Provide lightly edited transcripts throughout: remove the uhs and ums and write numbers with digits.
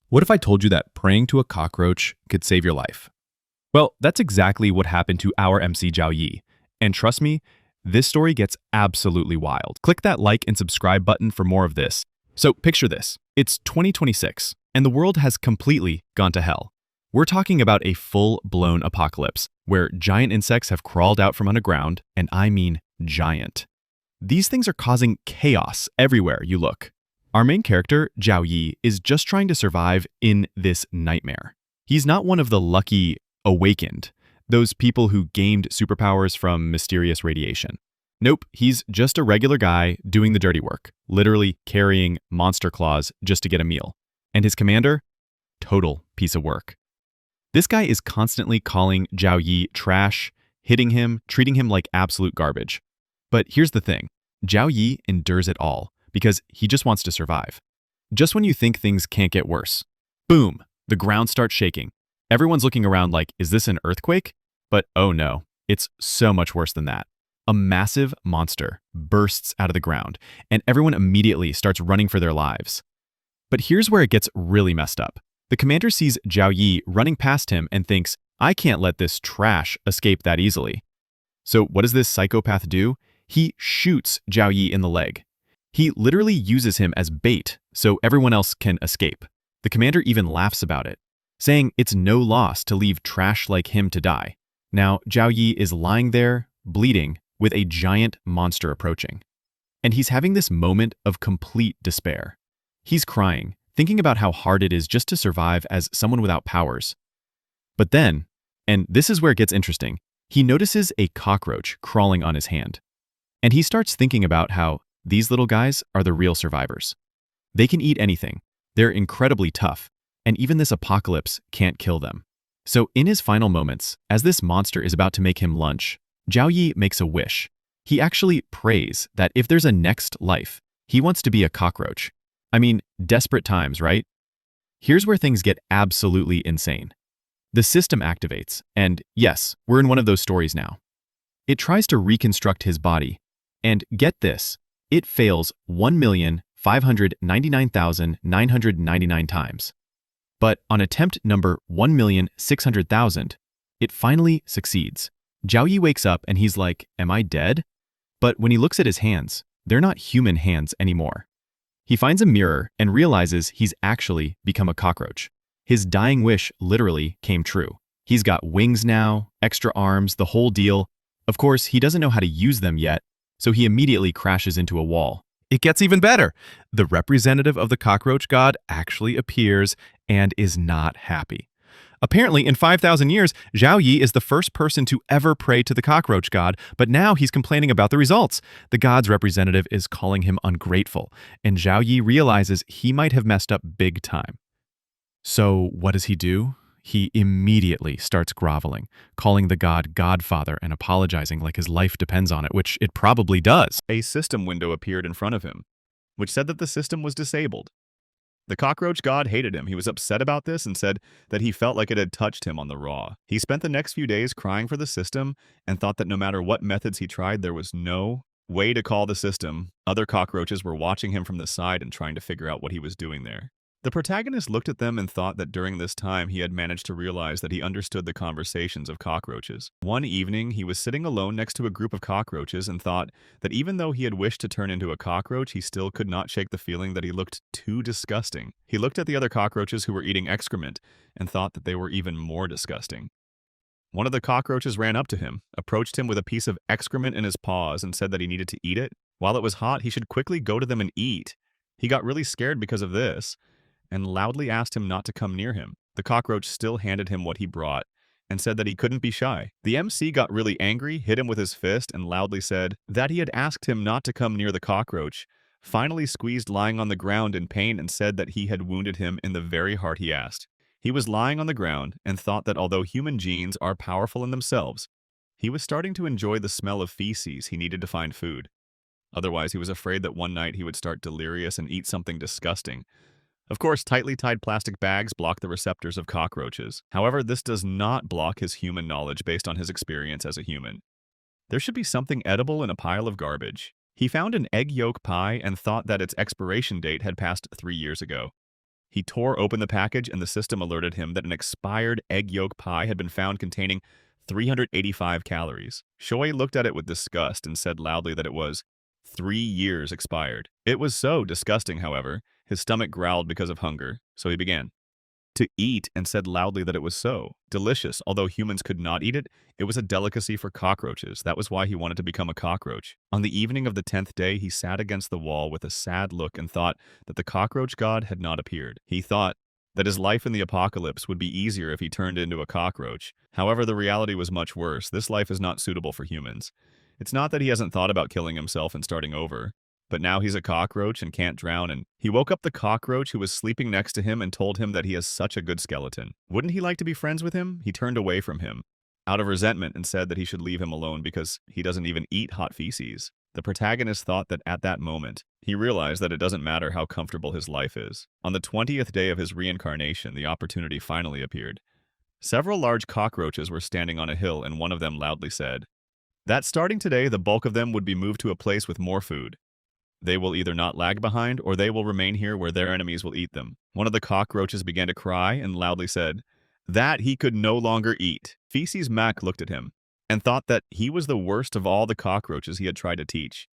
What if I told you that praying to a cockroach could save your life? Well, that's exactly what happened to our MC Zhao Yi. And trust me, this story gets absolutely wild. Click that like and subscribe button for more of this. So picture this. It's 2026, and the world has completely gone to hell. We're talking about a full-blown apocalypse, where giant insects have crawled out from underground, and I mean giant. These things are causing chaos everywhere you look. Our main character, Zhao Yi, is just trying to survive in this nightmare. He's not one of the lucky awakened, those people who gained superpowers from mysterious radiation. Nope, he's just a regular guy doing the dirty work, literally carrying monster claws just to get a meal. And his commander? Total piece of work. This guy is constantly calling Zhao Yi trash, hitting him, treating him like absolute garbage. But here's the thing, Zhao Yi endures it all, because he just wants to survive. Just when you think things can't get worse, boom, the ground starts shaking. Everyone's looking around like, is this an earthquake? But oh no, it's so much worse than that. A massive monster bursts out of the ground, and everyone immediately starts running for their lives. But here's where it gets really messed up. The commander sees Zhao Yi running past him and thinks, I can't let this trash escape that easily. So what does this psychopath do? He shoots Zhao Yi in the leg. He literally uses him as bait so everyone else can escape. The commander even laughs about it, saying it's no loss to leave trash like him to die. Now, Zhao Yi is lying there, bleeding, with a giant monster approaching. And he's having this moment of complete despair. He's crying, thinking about how hard it is just to survive as someone without powers. But then, and this is where it gets interesting, he notices a cockroach crawling on his hand. And he starts thinking about how these little guys are the real survivors. They can eat anything, they're incredibly tough, and even this apocalypse can't kill them. So in his final moments, as this monster is about to make him lunch, Zhao Yi makes a wish. He actually prays that if there's a next life, he wants to be a cockroach. I mean, desperate times, right? Here's where things get absolutely insane. The system activates, and yes, we're in one of those stories now. It tries to reconstruct his body, and get this, it fails 1,599,999 times. But on attempt number 1,600,000, it finally succeeds. Zhao Yi wakes up and he's like, am I dead? But when he looks at his hands, they're not human hands anymore. He finds a mirror and realizes he's actually become a cockroach. His dying wish literally came true. He's got wings now, extra arms, the whole deal. Of course, he doesn't know how to use them yet, so he immediately crashes into a wall. It gets even better. The representative of the cockroach god actually appears and is not happy. Apparently, in 5,000 years, Zhao Yi is the first person to ever pray to the cockroach god, but now he's complaining about the results. The god's representative is calling him ungrateful, and Zhao Yi realizes he might have messed up big time. So what does he do? He immediately starts groveling, calling the god Godfather and apologizing like his life depends on it, which it probably does. A system window appeared in front of him, which said that the system was disabled. The cockroach god hated him. He was upset about this and said that he felt like it had touched him on the raw. He spent the next few days crying for the system and thought that no matter what methods he tried, there was no way to call the system. Other cockroaches were watching him from the side and trying to figure out what he was doing there. The protagonist looked at them and thought that during this time he had managed to realize that he understood the conversations of cockroaches. One evening, he was sitting alone next to a group of cockroaches and thought that even though he had wished to turn into a cockroach, he still could not shake the feeling that he looked too disgusting. He looked at the other cockroaches who were eating excrement and thought that they were even more disgusting. One of the cockroaches ran up to him, approached him with a piece of excrement in his paws and said that he needed to eat it. While it was hot, he should quickly go to them and eat. He got really scared because of this and loudly asked him not to come near him. The cockroach still handed him what he brought and said that he couldn't be shy. The MC got really angry, hit him with his fist, and loudly said that he had asked him not to come near the cockroach, finally squeezed lying on the ground in pain and said that he had wounded him in the very heart he asked. He was lying on the ground and thought that although human genes are powerful in themselves, he was starting to enjoy the smell of feces. He needed to find food. Otherwise, he was afraid that one night he would start delirious and eat something disgusting. Of course, tightly tied plastic bags block the receptors of cockroaches. However, this does not block his human knowledge based on his experience as a human. There should be something edible in a pile of garbage. He found an egg yolk pie and thought that its expiration date had passed 3 years ago. He tore open the package and the system alerted him that an expired egg yolk pie had been found containing 385 calories. Shoei looked at it with disgust and said loudly that it was 3 years expired. It was so disgusting, however. His stomach growled because of hunger, so he began to eat and said loudly that it was so delicious. Although humans could not eat it, it was a delicacy for cockroaches. That was why he wanted to become a cockroach. On the evening of the 10th day, he sat against the wall with a sad look and thought that the cockroach god had not appeared. He thought that his life in the apocalypse would be easier if he turned into a cockroach. However, the reality was much worse. This life is not suitable for humans. It's not that he hasn't thought about killing himself and starting over, but now he's a cockroach and can't drown, and he woke up the cockroach who was sleeping next to him and told him that he has such a good skeleton. Wouldn't he like to be friends with him? He turned away from him out of resentment and said that he should leave him alone because he doesn't even eat hot feces. The protagonist thought that at that moment, he realized that it doesn't matter how comfortable his life is. On the 20th day of his reincarnation, the opportunity finally appeared. Several large cockroaches were standing on a hill, and one of them loudly said that starting today, the bulk of them would be moved to a place with more food. They will either not lag behind, or they will remain here where their enemies will eat them. One of the cockroaches began to cry and loudly said that he could no longer eat. Feces Mac looked at him and thought that he was the worst of all the cockroaches he had tried to teach.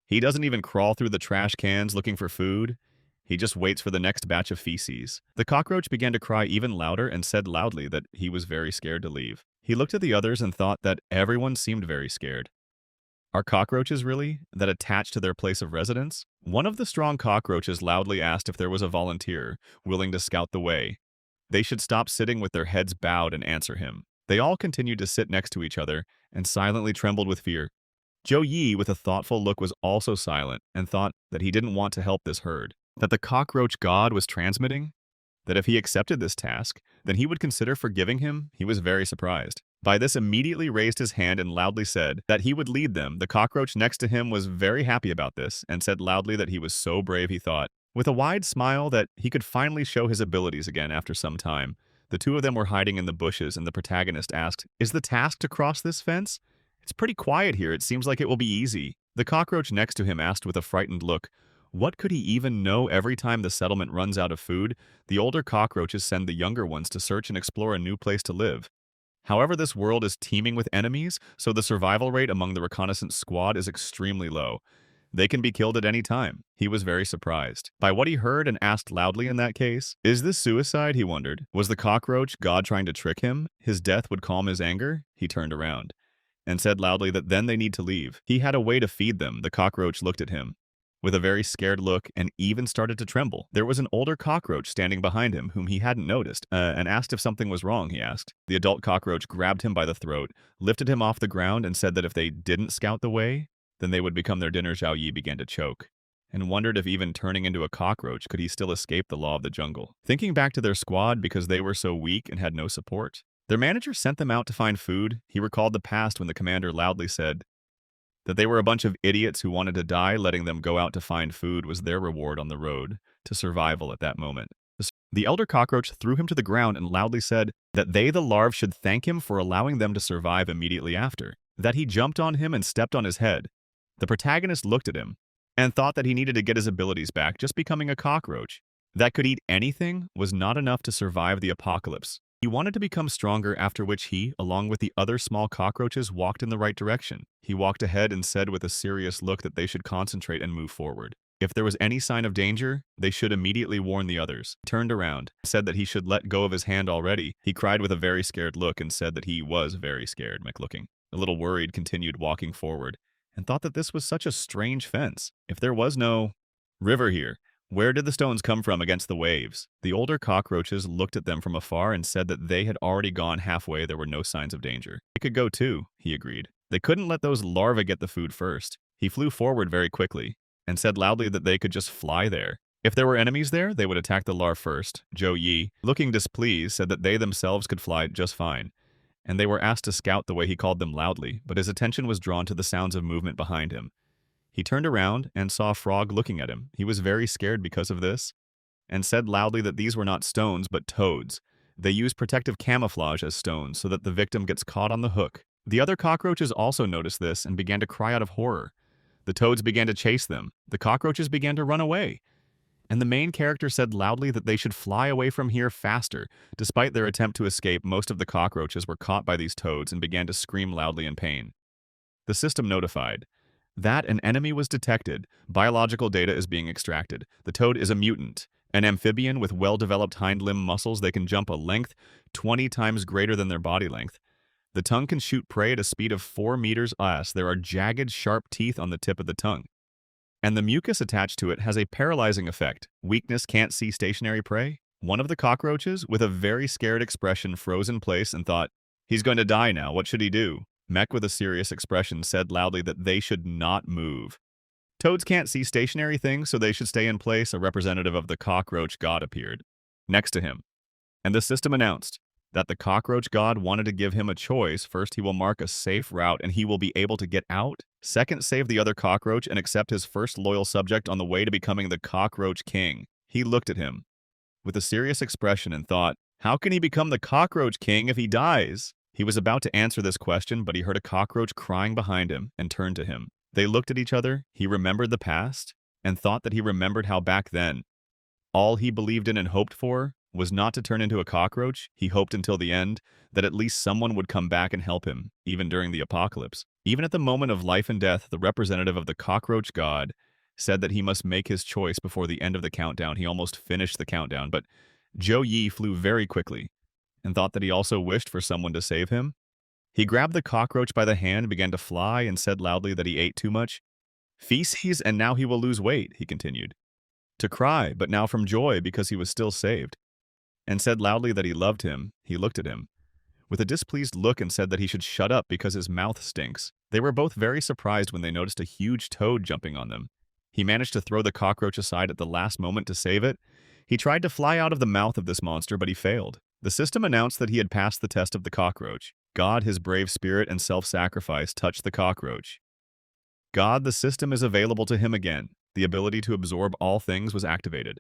He doesn't even crawl through the trash cans looking for food. He just waits for the next batch of feces. The cockroach began to cry even louder and said loudly that he was very scared to leave. He looked at the others and thought that everyone seemed very scared. Are cockroaches really that attached to their place of residence? One of the strong cockroaches loudly asked if there was a volunteer willing to scout the way. They should stop sitting with their heads bowed and answer him. They all continued to sit next to each other and silently trembled with fear. Zhou Yi, with a thoughtful look, was also silent and thought that he didn't want to help this herd. That the cockroach god was transmitting? That if he accepted this task, then he would consider forgiving him? He was very surprised. By this, immediately raised his hand and loudly said that he would lead them. The cockroach next to him was very happy about this and said loudly that he was so brave, he thought, with a wide smile, that he could finally show his abilities again after some time. The two of them were hiding in the bushes, and the protagonist asked, "Is the task to cross this fence? It's pretty quiet here. It seems like it will be easy." The cockroach next to him asked with a frightened look, what could he even know? Every time the settlement runs out of food, the older cockroaches send the younger ones to search and explore a new place to live. However, this world is teeming with enemies, so the survival rate among the reconnaissance squad is extremely low. They can be killed at any time. He was very surprised by what he heard and asked loudly in that case, "Is this suicide?" he wondered. Was the cockroach god trying to trick him? His death would calm his anger? He turned around and said loudly that then they need to leave. He had a way to feed them. The cockroach looked at him with a very scared look and even started to tremble. There was an older cockroach standing behind him whom he hadn't noticed, and asked if something was wrong, he asked. The adult cockroach grabbed him by the throat, lifted him off the ground, and said that if they didn't scout the way, then they would become their dinner. Zhao Yi began to choke and wondered if even turning into a cockroach could he still escape the law of the jungle. Thinking back to their squad because they were so weak and had no support, their manager sent them out to find food. He recalled the past when the commander loudly said that they were a bunch of idiots who wanted to die. Letting them go out to find food was their reward on the road to survival at that moment. The elder cockroach threw him to the ground and loudly said that they, the larvae, should thank him for allowing them to survive immediately after. That he jumped on him and stepped on his head. The protagonist looked at him and thought that he needed to get his abilities back. Just becoming a cockroach that could eat anything was not enough to survive the apocalypse. He wanted to become stronger, after which he, along with the other small cockroaches, walked in the right direction. He walked ahead and said with a serious look that they should concentrate and move forward. If there was any sign of danger, they should immediately warn the others. He turned around, said that he should let go of his hand already. He cried with a very scared look and said that he was very scared, looking a little worried, continued walking forward, and thought that this was such a strange fence. If there was no river here, where did the stones come from against the waves? The older cockroaches looked at them from afar and said that they had already gone halfway. There were no signs of danger. They could go too, he agreed. They couldn't let those larvae get the food first. He flew forward very quickly and said loudly that they could just fly there. If there were enemies there, they would attack the larvae first. Zhou Yi, looking displeased, said that they themselves could fly just fine, and they were asked to scout the way he called them loudly, but his attention was drawn to the sounds of movement behind him. He turned around and saw a frog looking at him. He was very scared because of this and said loudly that these were not stones but toads. They use protective camouflage as stones so that the victim gets caught on the hook. The other cockroaches also noticed this and began to cry out of horror. The toads began to chase them. The cockroaches began to run away. and the main character said loudly that they should fly away from here faster. Despite their attempt to escape, most of the cockroaches were caught by these toads and began to scream loudly in pain. The system notified that an enemy was detected. Biological data is being extracted. The toad is a mutant, an amphibian with well-developed hind limb muscles. They can jump a length 20 times greater than their body length. The tongue can shoot prey at a speed of 4 meters less. There are jagged, sharp teeth on the tip of the tongue, and the mucus attached to it has a paralyzing effect. Weakness, can't see stationary prey. One of the cockroaches, with a very scared expression, froze in place and thought, "He's going to die now. What should he do?" Mech, with a serious expression, said loudly that they should not move. Toads can't see stationary things, so they should stay in place. A representative of the cockroach god appeared next to him, and the system announced that the cockroach god wanted to give him a choice. First, he will mark a safe route and he will be able to get out. Second, save the other cockroach and accept his first loyal subject on the way to becoming the cockroach king. He looked at him with a serious expression and thought, how can he become the cockroach king if he dies? He was about to answer this question, but he heard a cockroach crying behind him and turned to him. They looked at each other. He remembered the past and thought that he remembered how back then all he believed in and hoped for was not to turn into a cockroach. He hoped until the end that at least someone would come back and help him, even during the apocalypse. Even at the moment of life and death, the representative of the cockroach god said that he must make his choice before the end of the countdown. He almost finished the countdown, but Zhou Yi flew very quickly and thought that he also wished for someone to save him. He grabbed the cockroach by the hand, began to fly, and said loudly that he ate too much feces and now he will lose weight. He continued to cry, but now from joy because he was still saved, and said loudly that he loved him. He looked at him with a displeased look and said that he should shut up because his mouth stinks. They were both very surprised when they noticed a huge toad jumping on them. He managed to throw the cockroach aside at the last moment to save it. He tried to fly out of the mouth of this monster, but he failed. The system announced that he had passed the test of the cockroach. God, his brave spirit and self-sacrifice, touched the cockroach. God, the system is available to him again. The ability to absorb all things was activated.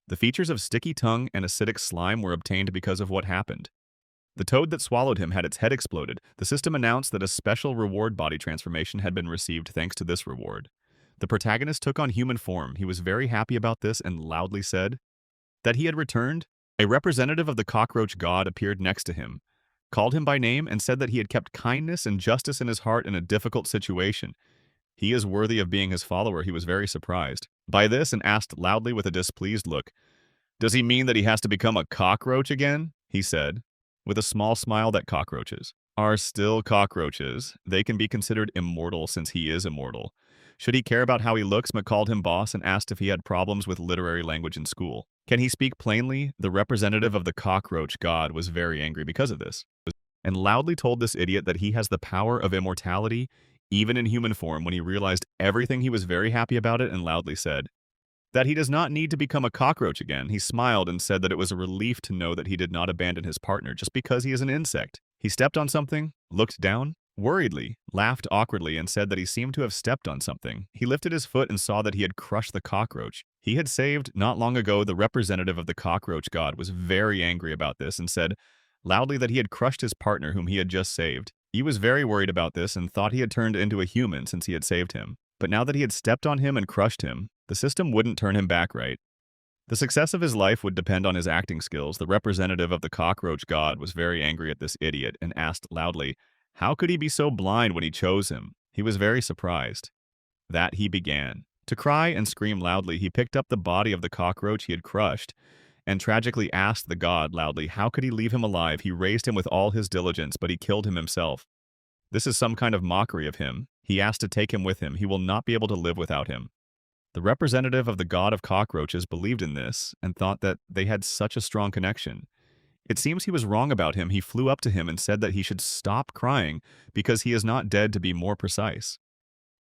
The features of sticky tongue and acidic slime were obtained because of what happened. The toad that swallowed him had its head exploded. The system announced that a special reward body transformation had been received thanks to this reward. The protagonist took on human form. He was very happy about this and loudly said that he had returned. A representative of the cockroach god appeared next to him, called him by name, and said that he had kept kindness and justice in his heart in a difficult situation. He is worthy of being his follower. He was very surprised by this and asked loudly with a displeased look, "Does he mean that he has to become a cockroach again?" He said, with a small smile, that cockroaches are still cockroaches. They can be considered immortal since he is immortal. Should he care about how he looks? Mc called him boss and asked if he had problems with literary language in school. Can he speak plainly? The representative of the cockroach god was very angry because of this, and loudly told this idiot that he has the power of immortality, even in human form. When he realized everything, he was very happy about it and loudly said that he does not need to become a cockroach again. He smiled and said that it was a relief to know that he did not abandon his partner just because he is an insect. He stepped on something, looked down, worriedly, laughed awkwardly, and said that he seemed to have stepped on something. He lifted his foot and saw that he had crushed the cockroach he had saved not long ago. The representative of the cockroach god was very angry about this and said loudly that he had crushed his partner whom he had just saved. He was very worried about this and thought he had turned into a human since he had saved him. But now that he had stepped on him and crushed him, the system wouldn't turn him back, right? The success of his life would depend on his acting skills. The representative of the cockroach god was very angry at this idiot and asked loudly, how could he be so blind when he chose him? He was very surprised. That he began to cry and scream loudly. He picked up the body of the cockroach he had crushed and tragically asked the god loudly, how could he leave him alive? He raised him with all his diligence, but he killed him himself. This is some kind of mockery of him. He asked to take him with him. He will not be able to live without him. The representative of the god of cockroaches believed in this and thought that they had such a strong connection. It seems he was wrong about him. He flew up to him and said that he should stop crying because he is not dead, to be more precise.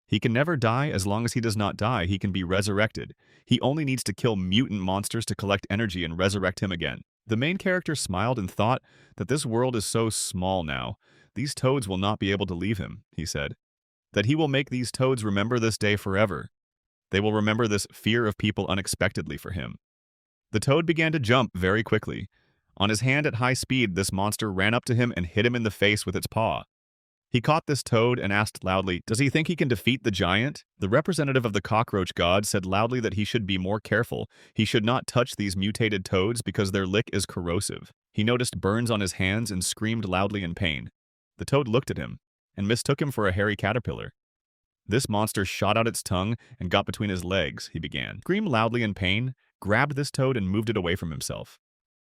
He can never die. As long as he does not die, he can be resurrected. He only needs to kill mutant monsters to collect energy and resurrect him again. The main character smiled and thought that this world is so small now. These toads will not be able to leave him, he said. That he will make these toads remember this day forever. They will remember this fear of people unexpectedly for him. The toad began to jump very quickly. On his hand at high speed, this monster ran up to him and hit him in the face with its paw. He caught this toad and asked loudly, "Does he think he can defeat the giant?" The representative of the cockroach god said loudly that he should be more careful. He should not touch these mutated toads because their lick is corrosive. He noticed burns on his hands and screamed loudly in pain. The toad looked at him and mistook him for a hairy caterpillar. This monster shot out its tongue and got between his legs, he began. Screamed loudly in pain, grabbed this toad and moved it away from himself.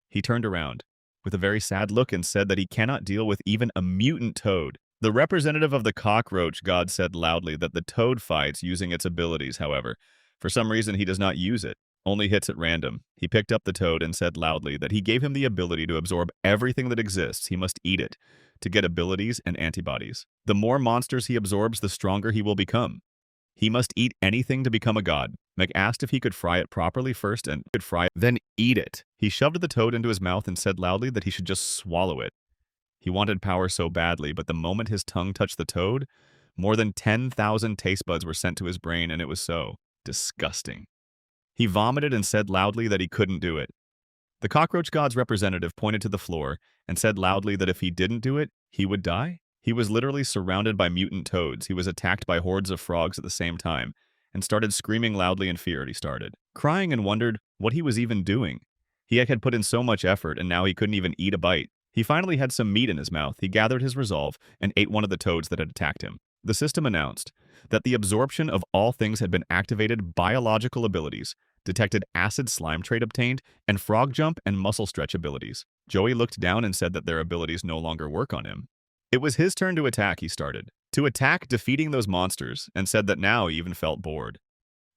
He turned around with a very sad look and said that he cannot deal with even a mutant toad. The representative of the cockroach god said loudly that the toad fights using its abilities, however. For some reason, he does not use it, only hits at random. He picked up the toad and said loudly that he gave him the ability to absorb everything that exists. He must eat it to get abilities and antibodies. The more monsters he absorbs, the stronger he will become. He must eat anything to become a god. Meg asked if he could fry it properly first and could fry it, then eat it. He shoved the toad into his mouth and said loudly that he should just swallow it. He wanted power so badly, but the moment his tongue touched the toad, more than 10,000 taste buds were sent to his brain, and it was so disgusting. He vomited and said loudly that he couldn't do it. The cockroach god's representative pointed to the floor and said loudly that if he didn't do it, he would die. He was literally surrounded by mutant toads. He was attacked by hordes of frogs at the same time and started screaming loudly in fear. He started crying and wondered what he was even doing. He had put in so much effort, and now he couldn't even eat a bite. He finally had some meat in his mouth. He gathered his resolve and ate one of the toads that had attacked him. The system announced that the absorption of all things had been activated. Biological abilities, detected acid slime trait obtained, and frog jump and muscle stretch abilities. Joey looked down and said that their abilities no longer work on him. It was his turn to attack. He started to attack, defeating those monsters, and said that now he even felt bored.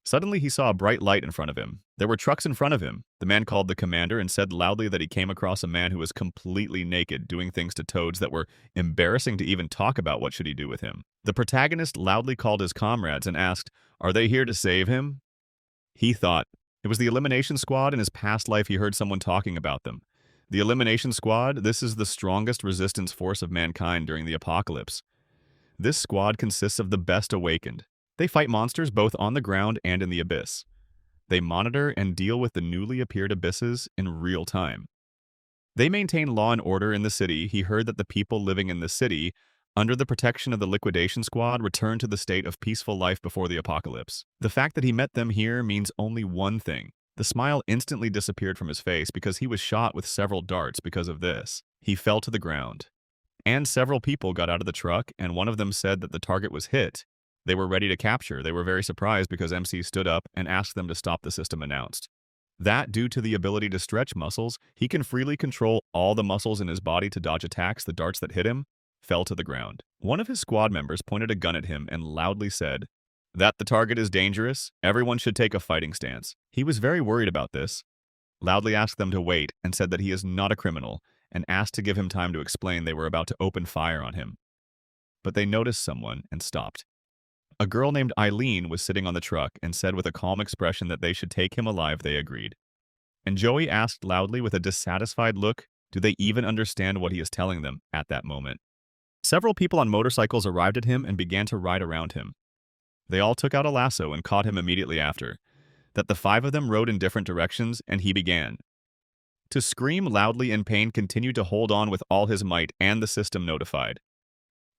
Suddenly, he saw a bright light in front of him. There were trucks in front of him. The man called the commander and said loudly that he came across a man who was completely naked, doing things to toads that were embarrassing to even talk about. What should he do with him? The protagonist loudly called his comrades and asked, "Are they here to save him?" He thought it was the Elimination Squad. In his past life, he heard someone talking about them. The Elimination Squad, this is the strongest resistance force of mankind during the apocalypse. This squad consists of the best awakened. They fight monsters both on the ground and in the abyss. They monitor and deal with the newly appeared abysses in real time. They maintain law and order in the city. He heard that the people living in the city, under the protection of the liquidation squad, returned to the state of peaceful life before the apocalypse. The fact that he met them here means only one thing. The smile instantly disappeared from his face because he was shot with several darts because of this. He fell to the ground. And several people got out of the truck, and one of them said that the target was hit. They were ready to capture. They were very surprised because MC stood up and asked them to stop. The system announced that due to the ability to stretch muscles, he can freely control all the muscles in his body to dodge attacks. The darts that hit him fell to the ground. One of his squad members pointed a gun at him and loudly said that the target is dangerous. Everyone should take a fighting stance. He was very worried about this, loudly asked them to wait, and said that he is not a criminal, and asked to give him time to explain. They were about to open fire on him, but they noticed someone and stopped. A girl named Eileen was sitting on the truck and said with a calm expression that they should take him alive. They agreed. And Joey asked loudly with a dissatisfied look, do they even understand what he is telling them at that moment? Several people on motorcycles arrived at him and began to ride around him. They all took out a lasso and caught him immediately after. That the 5 of them rode in different directions, and he began to scream loudly in pain, continued to hold on with all his might, and the system notified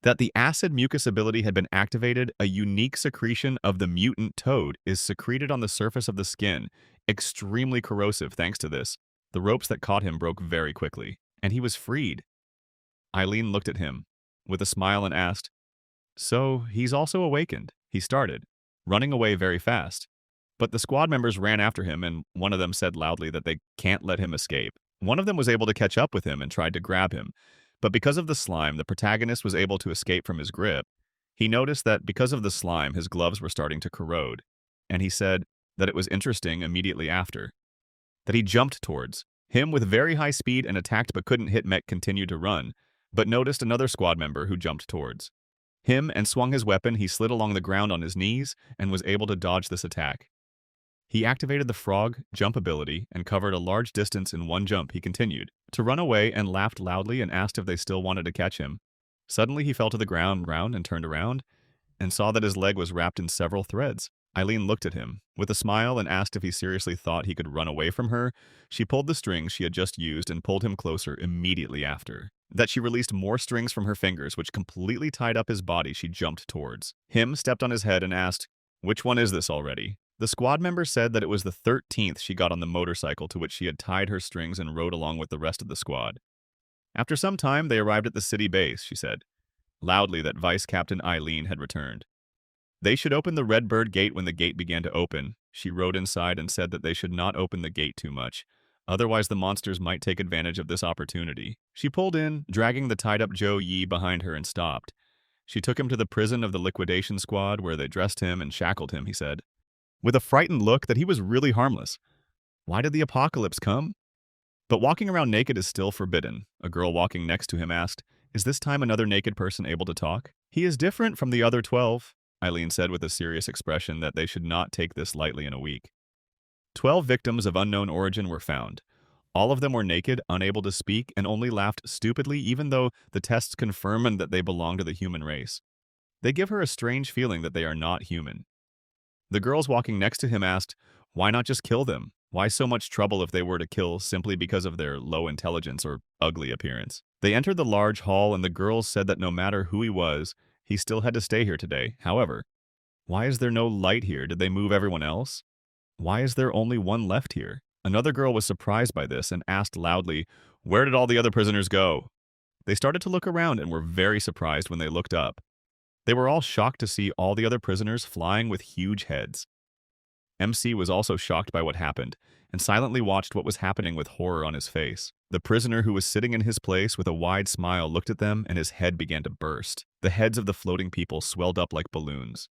that the acid mucus ability had been activated. A unique secretion of the mutant toad is secreted on the surface of the skin, extremely corrosive. Thanks to this, the ropes that caught him broke very quickly, and he was freed. Eileen looked at him with a smile and asked, "So he's also awakened?" He started running away very fast, but the squad members ran after him, and one of them said loudly that they can't let him escape. One of them was able to catch up with him and tried to grab him, but because of the slime, the protagonist was able to escape from his grip. He noticed that because of the slime, his gloves were starting to corrode, and he said that it was interesting immediately after that he jumped towards him with very high speed and attacked but couldn't hit. Mech continued to run, but noticed another squad member who jumped towards him and swung his weapon. He slid along the ground on his knees and was able to dodge this attack. He activated the frog jump ability and covered a large distance in one jump. He continued to run away and laughed loudly and asked if they still wanted to catch him. Suddenly, he fell to the ground and turned around and saw that his leg was wrapped in several threads. Eileen looked at him with a smile and asked if he seriously thought he could run away from her. She pulled the strings she had just used and pulled him closer immediately after. that she released more strings from her fingers, which completely tied up his body. She jumped towards him, stepped on his head, and asked, "Which one is this already?" The squad member said that it was the 13th she got on the motorcycle to which she had tied her strings and rode along with the rest of the squad. After some time, they arrived at the city base, she said, loudly, that Vice Captain Eileen had returned. They should open the Redbird Gate when the gate began to open. She rode inside and said that they should not open the gate too much. Otherwise, the monsters might take advantage of this opportunity. She pulled in, dragging the tied-up Zhou Yi behind her, and stopped. She took him to the prison of the liquidation squad, where they dressed him and shackled him, he said, with a frightened look that he was really harmless. Why did the apocalypse come? But walking around naked is still forbidden. A girl walking next to him asked, "Is this time another naked person able to talk?" "He is different from the other 12, Eileen said with a serious expression that they should not take this lightly in a week. 12 victims of unknown origin were found. All of them were naked, unable to speak, and only laughed stupidly, even though the tests confirmed that they belong to the human race. They give her a strange feeling that they are not human. The girls walking next to him asked, "Why not just kill them? Why so much trouble if they were to kill simply because of their low intelligence or ugly appearance?" They entered the large hall, and the girls said that no matter who he was, he still had to stay here today. However, why is there no light here? Did they move everyone else? Why is there only one left here? Another girl was surprised by this and asked loudly, "Where did all the other prisoners go?" They started to look around and were very surprised when they looked up. They were all shocked to see all the other prisoners flying with huge heads. MC was also shocked by what happened and silently watched what was happening with horror on his face. The prisoner who was sitting in his place with a wide smile looked at them and his head began to burst. The heads of the floating people swelled up like balloons.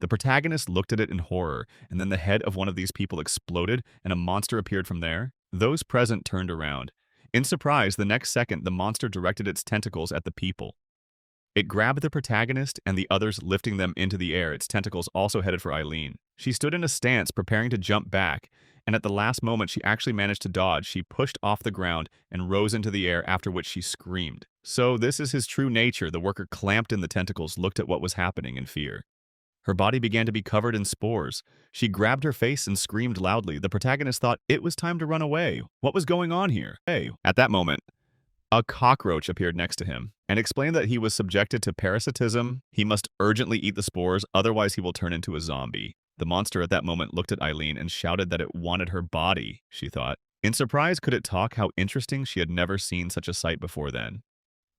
The protagonist looked at it in horror, and then the head of one of these people exploded and a monster appeared from there. Those present turned around. In surprise, the next second, the monster directed its tentacles at the people. It grabbed the protagonist and the others, lifting them into the air. Its tentacles also headed for Eileen. She stood in a stance, preparing to jump back, and at the last moment she actually managed to dodge. She pushed off the ground and rose into the air, after which she screamed. So this is his true nature. The worker clamped in the tentacles, looked at what was happening in fear. Her body began to be covered in spores. She grabbed her face and screamed loudly. The protagonist thought it was time to run away. What was going on here? Hey, at that moment, a cockroach appeared next to him and explained that he was subjected to parasitism. He must urgently eat the spores, otherwise he will turn into a zombie. The monster at that moment looked at Eileen and shouted that it wanted her body, she thought. In surprise, could it talk? How interesting. She had never seen such a sight before then.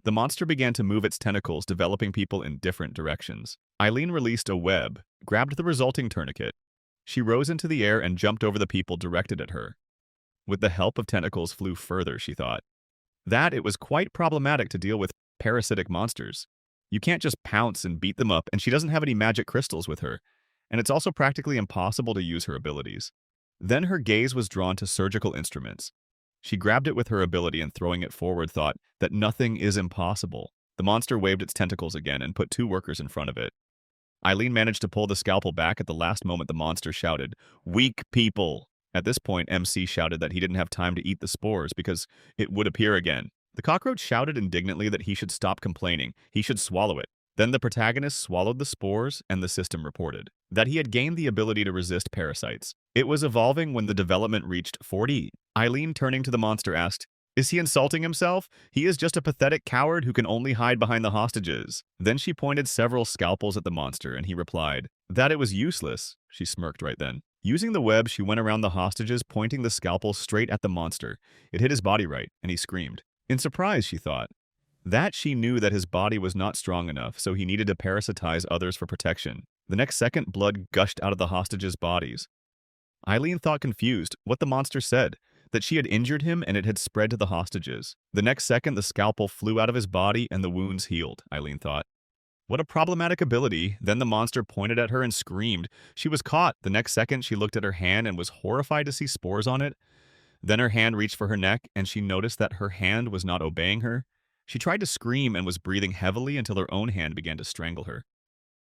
The monster began to move its tentacles, developing people in different directions. Eileen released a web, grabbed the resulting tourniquet. She rose into the air and jumped over the people directed at her. With the help of tentacles, flew further, she thought. That it was quite problematic to deal with parasitic monsters. You can't just pounce and beat them up, and she doesn't have any magic crystals with her. And it's also practically impossible to use her abilities. Then her gaze was drawn to surgical instruments. She grabbed it with her ability and throwing it forward thought that nothing is impossible. The monster waved its tentacles again and put 2 workers in front of it. Eileen managed to pull the scalpel back. At the last moment, the monster shouted, "Weak people!" At this point, MC shouted that he didn't have time to eat the spores because it would appear again. The cockroach shouted indignantly that he should stop complaining. He should swallow it. Then the protagonist swallowed the spores, and the system reported that he had gained the ability to resist parasites. It was evolving when the development reached 40. Eileen, turning to the monster, asked, "Is he insulting himself? He is just a pathetic coward who can only hide behind the hostages." Then she pointed several scalpels at the monster, and he replied that it was useless. She smirked right then. Using the web, she went around the hostages, pointing the scalpel straight at the monster. It hit his body right, and he screamed. In surprise, she thought. That she knew that his body was not strong enough, so he needed to parasitize others for protection. The next second, blood gushed out of the hostages' bodies. Eileen thought, confused, what the monster said, that she had injured him and it had spread to the hostages. The next second, the scalpel flew out of his body and the wounds healed, Eileen thought. What a problematic ability. Then the monster pointed at her and screamed. She was caught. The next second, she looked at her hand and was horrified to see spores on it. Then her hand reached for her neck, and she noticed that her hand was not obeying her. She tried to scream and was breathing heavily until her own hand began to strangle her.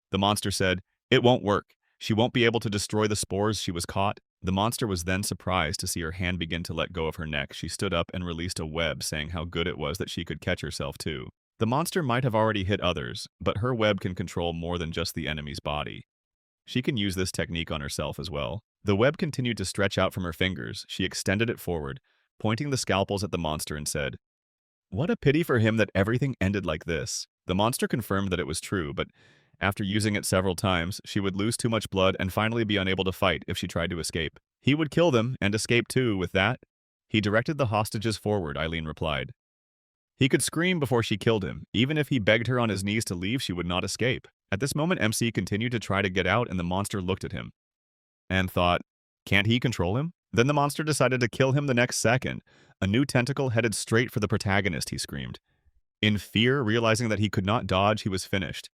The monster said, "It won't work. She won't be able to destroy the spores. She was caught." The monster was then surprised to see her hand begin to let go of her neck. She stood up and released a web, saying how good it was that she could catch herself too. The monster might have already hit others, but her web can control more than just the enemy's body. She can use this technique on herself as well. The web continued to stretch out from her fingers. She extended it forward, pointing the scalpels at the monster and said, What a pity for him that everything ended like this. The monster confirmed that it was true, but after using it several times, she would lose too much blood and finally be unable to fight if she tried to escape. He would kill them and escape too with that. He directed the hostages forward, Eileen replied. He could scream before she killed him. Even if he begged her on his knees to leave, she would not escape. At this moment, MC continued to try to get out, and the monster looked at him and thought, can't he control him? Then the monster decided to kill him the next second. A new tentacle headed straight for the protagonist, he screamed. In fear, realizing that he could not dodge, he was finished.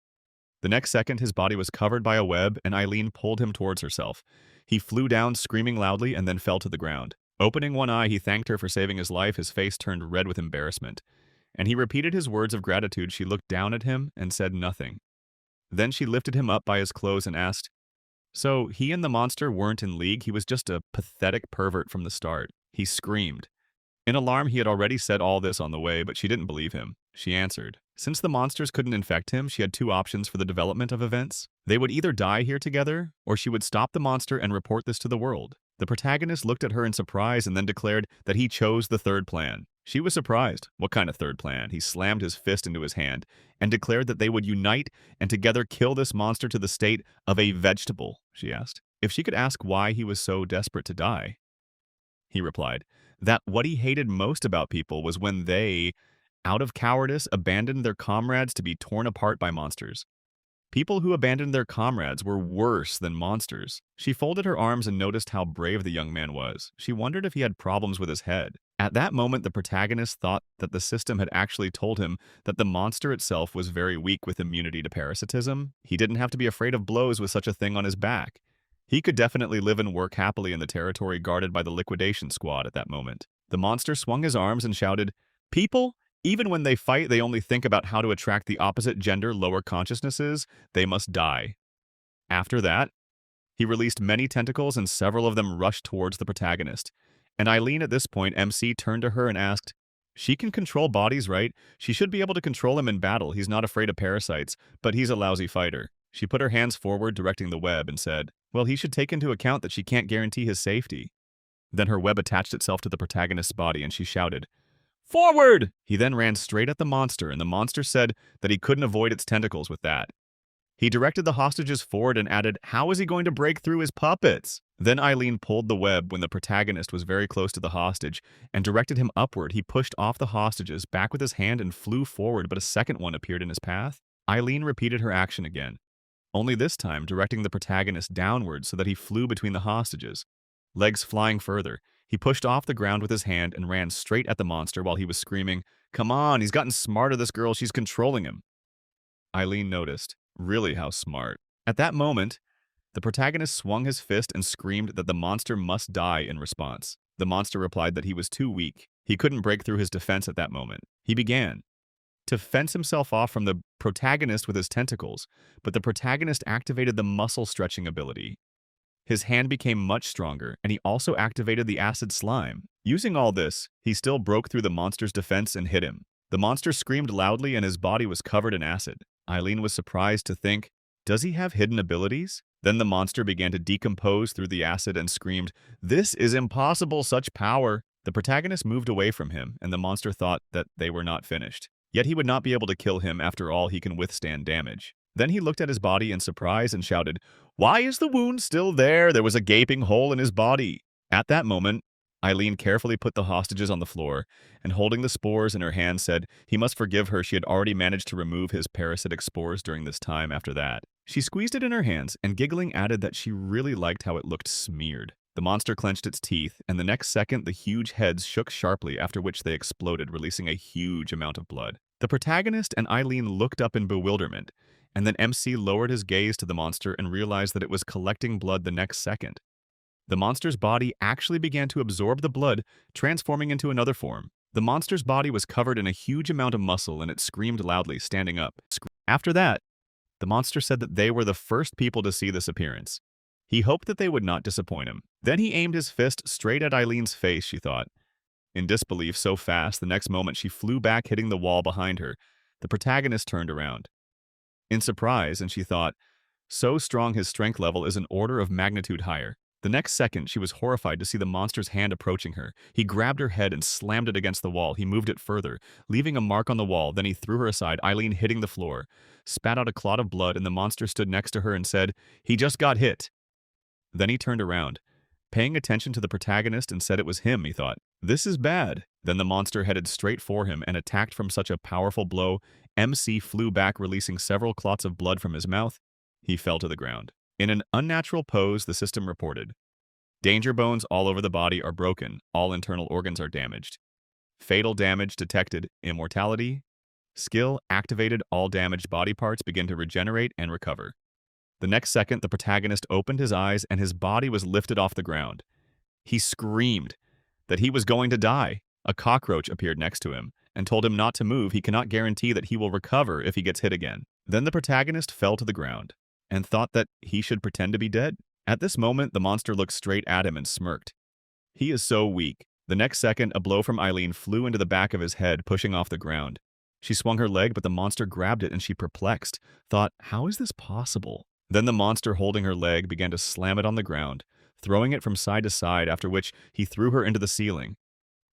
The next second, his body was covered by a web, and Eileen pulled him towards herself. He flew down, screaming loudly, and then fell to the ground. Opening one eye, he thanked her for saving his life. His face turned red with embarrassment. And he repeated his words of gratitude. She looked down at him and said nothing. Then she lifted him up by his clothes and asked, so he and the monster weren't in league, he was just a pathetic pervert from the start. He screamed. In alarm, he had already said all this on the way, but she didn't believe him. She answered. Since the monsters couldn't infect him, she had two options for the development of events. They would either die here together, or she would stop the monster and report this to the world. The protagonist looked at her in surprise and then declared that he chose the third plan. She was surprised. What kind of third plan? He slammed his fist into his hand and declared that they would unite and together kill this monster to the state of a vegetable, she asked. If she could ask why he was so desperate to die. He replied that what he hated most about people was when they, out of cowardice, abandoned their comrades to be torn apart by monsters. People who abandoned their comrades were worse than monsters. She folded her arms and noticed how brave the young man was. She wondered if he had problems with his head. At that moment, the protagonist thought that the system had actually told him that the monster itself was very weak with immunity to parasitism. He didn't have to be afraid of blows with such a thing on his back. He could definitely live and work happily in the territory guarded by the liquidation squad at that moment. The monster swung his arms and shouted, people? Even when they fight, they only think about how to attract the opposite gender lower consciousnesses. They must die. After that, he released many tentacles and several of them rushed towards the protagonist. And Eileen, at this point, MC turned to her and asked, she can control bodies, right? She should be able to control him in battle. He's not afraid of parasites, but he's a lousy fighter. She put her hands forward, directing the web, and said, well, he should take into account that she can't guarantee his safety. Then her web attached itself to the protagonist's body, and she shouted, forward! He then ran straight at the monster, and the monster said that he couldn't avoid its tentacles with that. He directed the hostages forward and added, how is he going to break through his puppets? Then Eileen pulled the web when the protagonist was very close to the hostage and directed him upward. He pushed off the hostages back with his hand and flew forward, but a second one appeared in his path. Eileen repeated her action again, only this time directing the protagonist downward so that he flew between the hostages. Legs flying further, he pushed off the ground with his hand and ran straight at the monster while he was screaming, come on, he's gotten smarter, this girl, she's controlling him. Eileen noticed. Really, how smart. At that moment, the protagonist swung his fist and screamed that the monster must die in response. The monster replied that he was too weak. He couldn't break through his defense at that moment. He began to fence himself off from the protagonist with his tentacles, but the protagonist activated the muscle stretching ability. His hand became much stronger, and he also activated the acid slime. Using all this, he still broke through the monster's defense and hit him. The monster screamed loudly and his body was covered in acid. Eileen was surprised to think, does he have hidden abilities? Then the monster began to decompose through the acid and screamed, this is impossible, such power. The protagonist moved away from him, and the monster thought that they were not finished. Yet he would not be able to kill him, after all he can withstand damage. Then he looked at his body in surprise and shouted, why is the wound still there? There was a gaping hole in his body. At that moment, Eileen carefully put the hostages on the floor, and holding the spores in her hand said he must forgive her. She had already managed to remove his parasitic spores during this time after that. She squeezed it in her hands, and giggling added that she really liked how it looked smeared. The monster clenched its teeth, and the next second the huge heads shook sharply, after which they exploded, releasing a huge amount of blood. The protagonist and Eileen looked up in bewilderment, and then MC lowered his gaze to the monster and realized that it was collecting blood the next second. The monster's body actually began to absorb the blood, transforming into another form. The monster's body was covered in a huge amount of muscle, and it screamed loudly, standing up. After that, the monster said that they were the first people to see this appearance. He hoped that they would not disappoint him. Then he aimed his fist straight at Eileen's face, she thought. In disbelief so fast, the next moment she flew back, hitting the wall behind her. The protagonist turned around in surprise, and she thought, so strong his strength level is an order of magnitude higher. The next second, she was horrified to see the monster's hand approaching her. He grabbed her head and slammed it against the wall. He moved it further, leaving a mark on the wall. Then he threw her aside, Eileen hitting the floor, spat out a clot of blood, and the monster stood next to her and said, "He just got hit." Then he turned around, paying attention to the protagonist, and said it was him, he thought. This is bad. Then the monster headed straight for him and attacked from such a powerful blow. MC flew back, releasing several clots of blood from his mouth. He fell to the ground. In an unnatural pose, the system reported. Danger bones all over the body are broken. All internal organs are damaged. Fatal damage detected. Immortality. Skill activated. All damaged body parts begin to regenerate and recover. The next second, the protagonist opened his eyes and his body was lifted off the ground. He screamed that he was going to die. A cockroach appeared next to him and told him not to move. He cannot guarantee that he will recover if he gets hit again. Then the protagonist fell to the ground and thought that he should pretend to be dead. At this moment, the monster looked straight at him and smirked. He is so weak. The next second, a blow from Eileen flew into the back of his head, pushing off the ground. She swung her leg, but the monster grabbed it and she, perplexed, thought, how is this possible? Then the monster holding her leg began to slam it on the ground, throwing it from side to side, after which he threw her into the ceiling.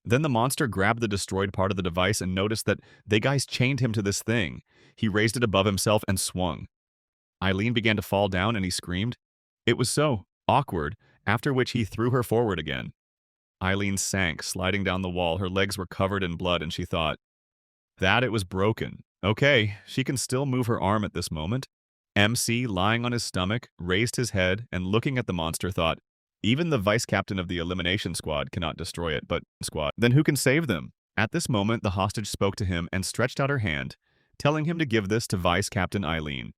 Then the monster grabbed the destroyed part of the device and noticed that they guys chained him to this thing. He raised it above himself and swung. Eileen began to fall down and he screamed. It was so awkward, after which he threw her forward again. Eileen sank, sliding down the wall. Her legs were covered in blood and she thought that it was broken. Okay, she can still move her arm at this moment. MC, lying on his stomach, raised his head and looking at the monster thought, even the vice captain of the elimination squad cannot destroy it, but then who can save them? At this moment, the hostage spoke to him and stretched out her hand, telling him to give this to Vice Captain Eileen.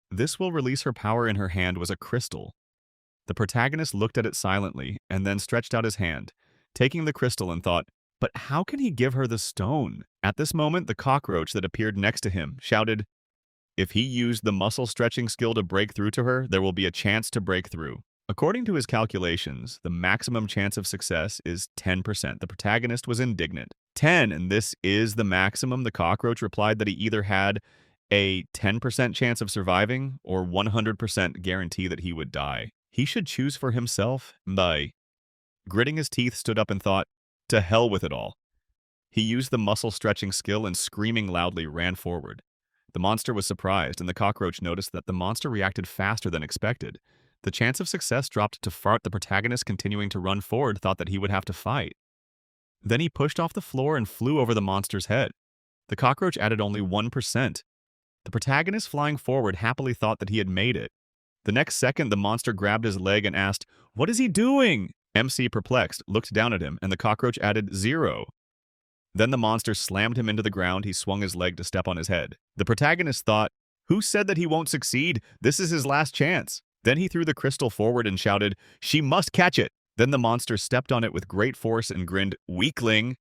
This will release her power. In her hand was a crystal. The protagonist looked at it silently and then stretched out his hand, taking the crystal, and thought, but how can he give her the stone? At this moment, the cockroach that appeared next to him shouted, if he used the muscle stretching skill to break through to her, there will be a chance to break through. According to his calculations, the maximum chance of success is 10%. The protagonist was indignant. 10, and this is the maximum. The cockroach replied that he either had a 10% chance of surviving or 100% guarantee that he would die. He should choose for himself. Gritting his teeth, stood up and thought, to hell with it all. He used the muscle stretching skill and, screaming loudly, ran forward. The monster was surprised, and the cockroach noticed that the monster reacted faster than expected. The chance of success dropped to fart. The protagonist, continuing to run forward, thought that he would have to fight. Then he pushed off the floor and flew over the monster's head. The cockroach added only 1%. The protagonist, flying forward, happily thought that he had made it. The next second, the monster grabbed his leg and asked, what is he doing? MC, perplexed, looked down at him, and the cockroach added 0. Then the monster slammed him into the ground. He swung his leg to step on his head. The protagonist thought, who said that he won't succeed? This is his last chance. Then he threw the crystal forward and shouted, she must catch it. Then the monster stepped on it with great force and grinned, weakling.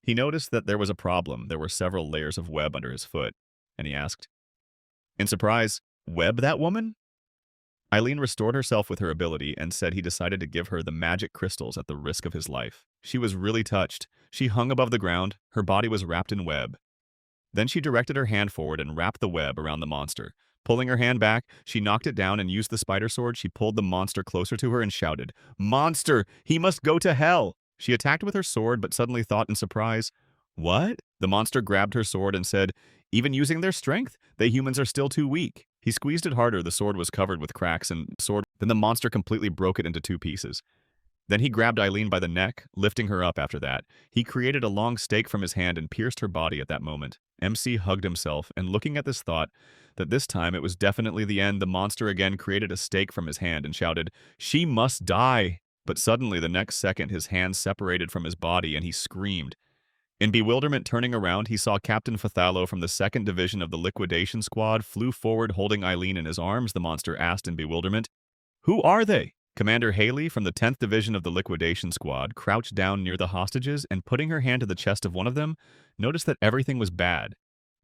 He noticed that there was a problem. There were several layers of web under his foot, and he asked, in surprise, web that woman? Eileen restored herself with her ability and said he decided to give her the magic crystals at the risk of his life. She was really touched. She hung above the ground. Her body was wrapped in web. Then she directed her hand forward and wrapped the web around the monster. Pulling her hand back, she knocked it down and used the spider sword. She pulled the monster closer to her and shouted, monster, he must go to hell. She attacked with her sword, but suddenly thought in surprise, what? The monster grabbed her sword and said, even using their strength, they humans are still too weak. He squeezed it harder. The sword was covered with cracks and then the monster completely broke it into 2 pieces. Then he grabbed Eileen by the neck, lifting her up. After that, he created a long stake from his hand and pierced her body. At that moment, MC hugged himself, and looking at this, thought that this time it was definitely the end. The monster again created a stake from his hand and shouted, she must die. But suddenly, the next second, his hands separated from his body and he screamed. In bewilderment, turning around, he saw Captain Fathallo from the 2nd Division of the Liquidation Squad flew forward holding Eileen in his arms. The monster asked in bewilderment, who are they? Commander Haley from the 10th Division of the Liquidation Squad crouched down near the hostages and, putting her hand to the chest of one of them, noticed that everything was bad.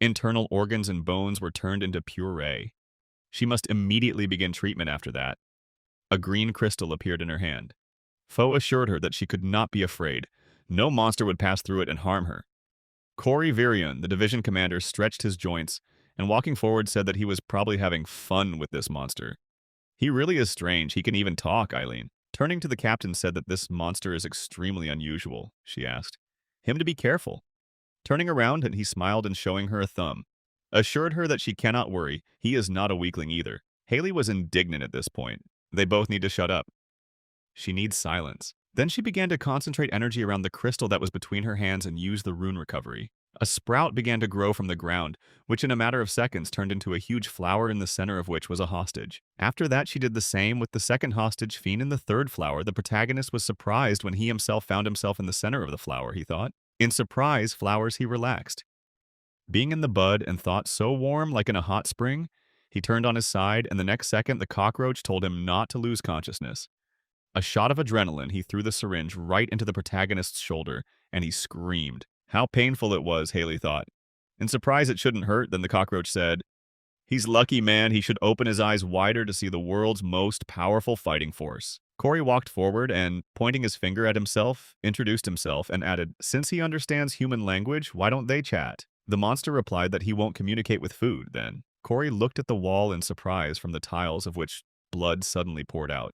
Internal organs and bones were turned into puree. She must immediately begin treatment after that. A green crystal appeared in her hand. Foe assured her that she could not be afraid. No monster would pass through it and harm her. Corey Virion, the division commander, stretched his joints and, walking forward, said that he was probably having fun with this monster. He really is strange. He can even talk, Eileen. Turning to the captain said that this monster is extremely unusual, she asked. Him to be careful. Turning around, and he smiled and showing her a thumb. Assured her that she cannot worry, he is not a weakling either. Haley was indignant at this point. They both need to shut up. She needs silence. Then she began to concentrate energy around the crystal that was between her hands and use the rune recovery. A sprout began to grow from the ground, which in a matter of seconds turned into a huge flower in the center of which was a hostage. After that, she did the same with the second hostage fiend in the third flower. The protagonist was surprised when he himself found himself in the center of the flower, he thought. In surprise, flowers, he relaxed. Being in the bud and thought so warm like in a hot spring, he turned on his side, and the next second the cockroach told him not to lose consciousness. A shot of adrenaline, he threw the syringe right into the protagonist's shoulder, and he screamed. How painful it was, Haley thought. In surprise it shouldn't hurt, then the cockroach said, "He's lucky, man. He should open his eyes wider to see the world's most powerful fighting force." Corey walked forward and, pointing his finger at himself, introduced himself and added, "Since he understands human language, why don't they chat?" The monster replied that he won't communicate with food, then. Corey looked at the wall in surprise from the tiles of which blood suddenly poured out.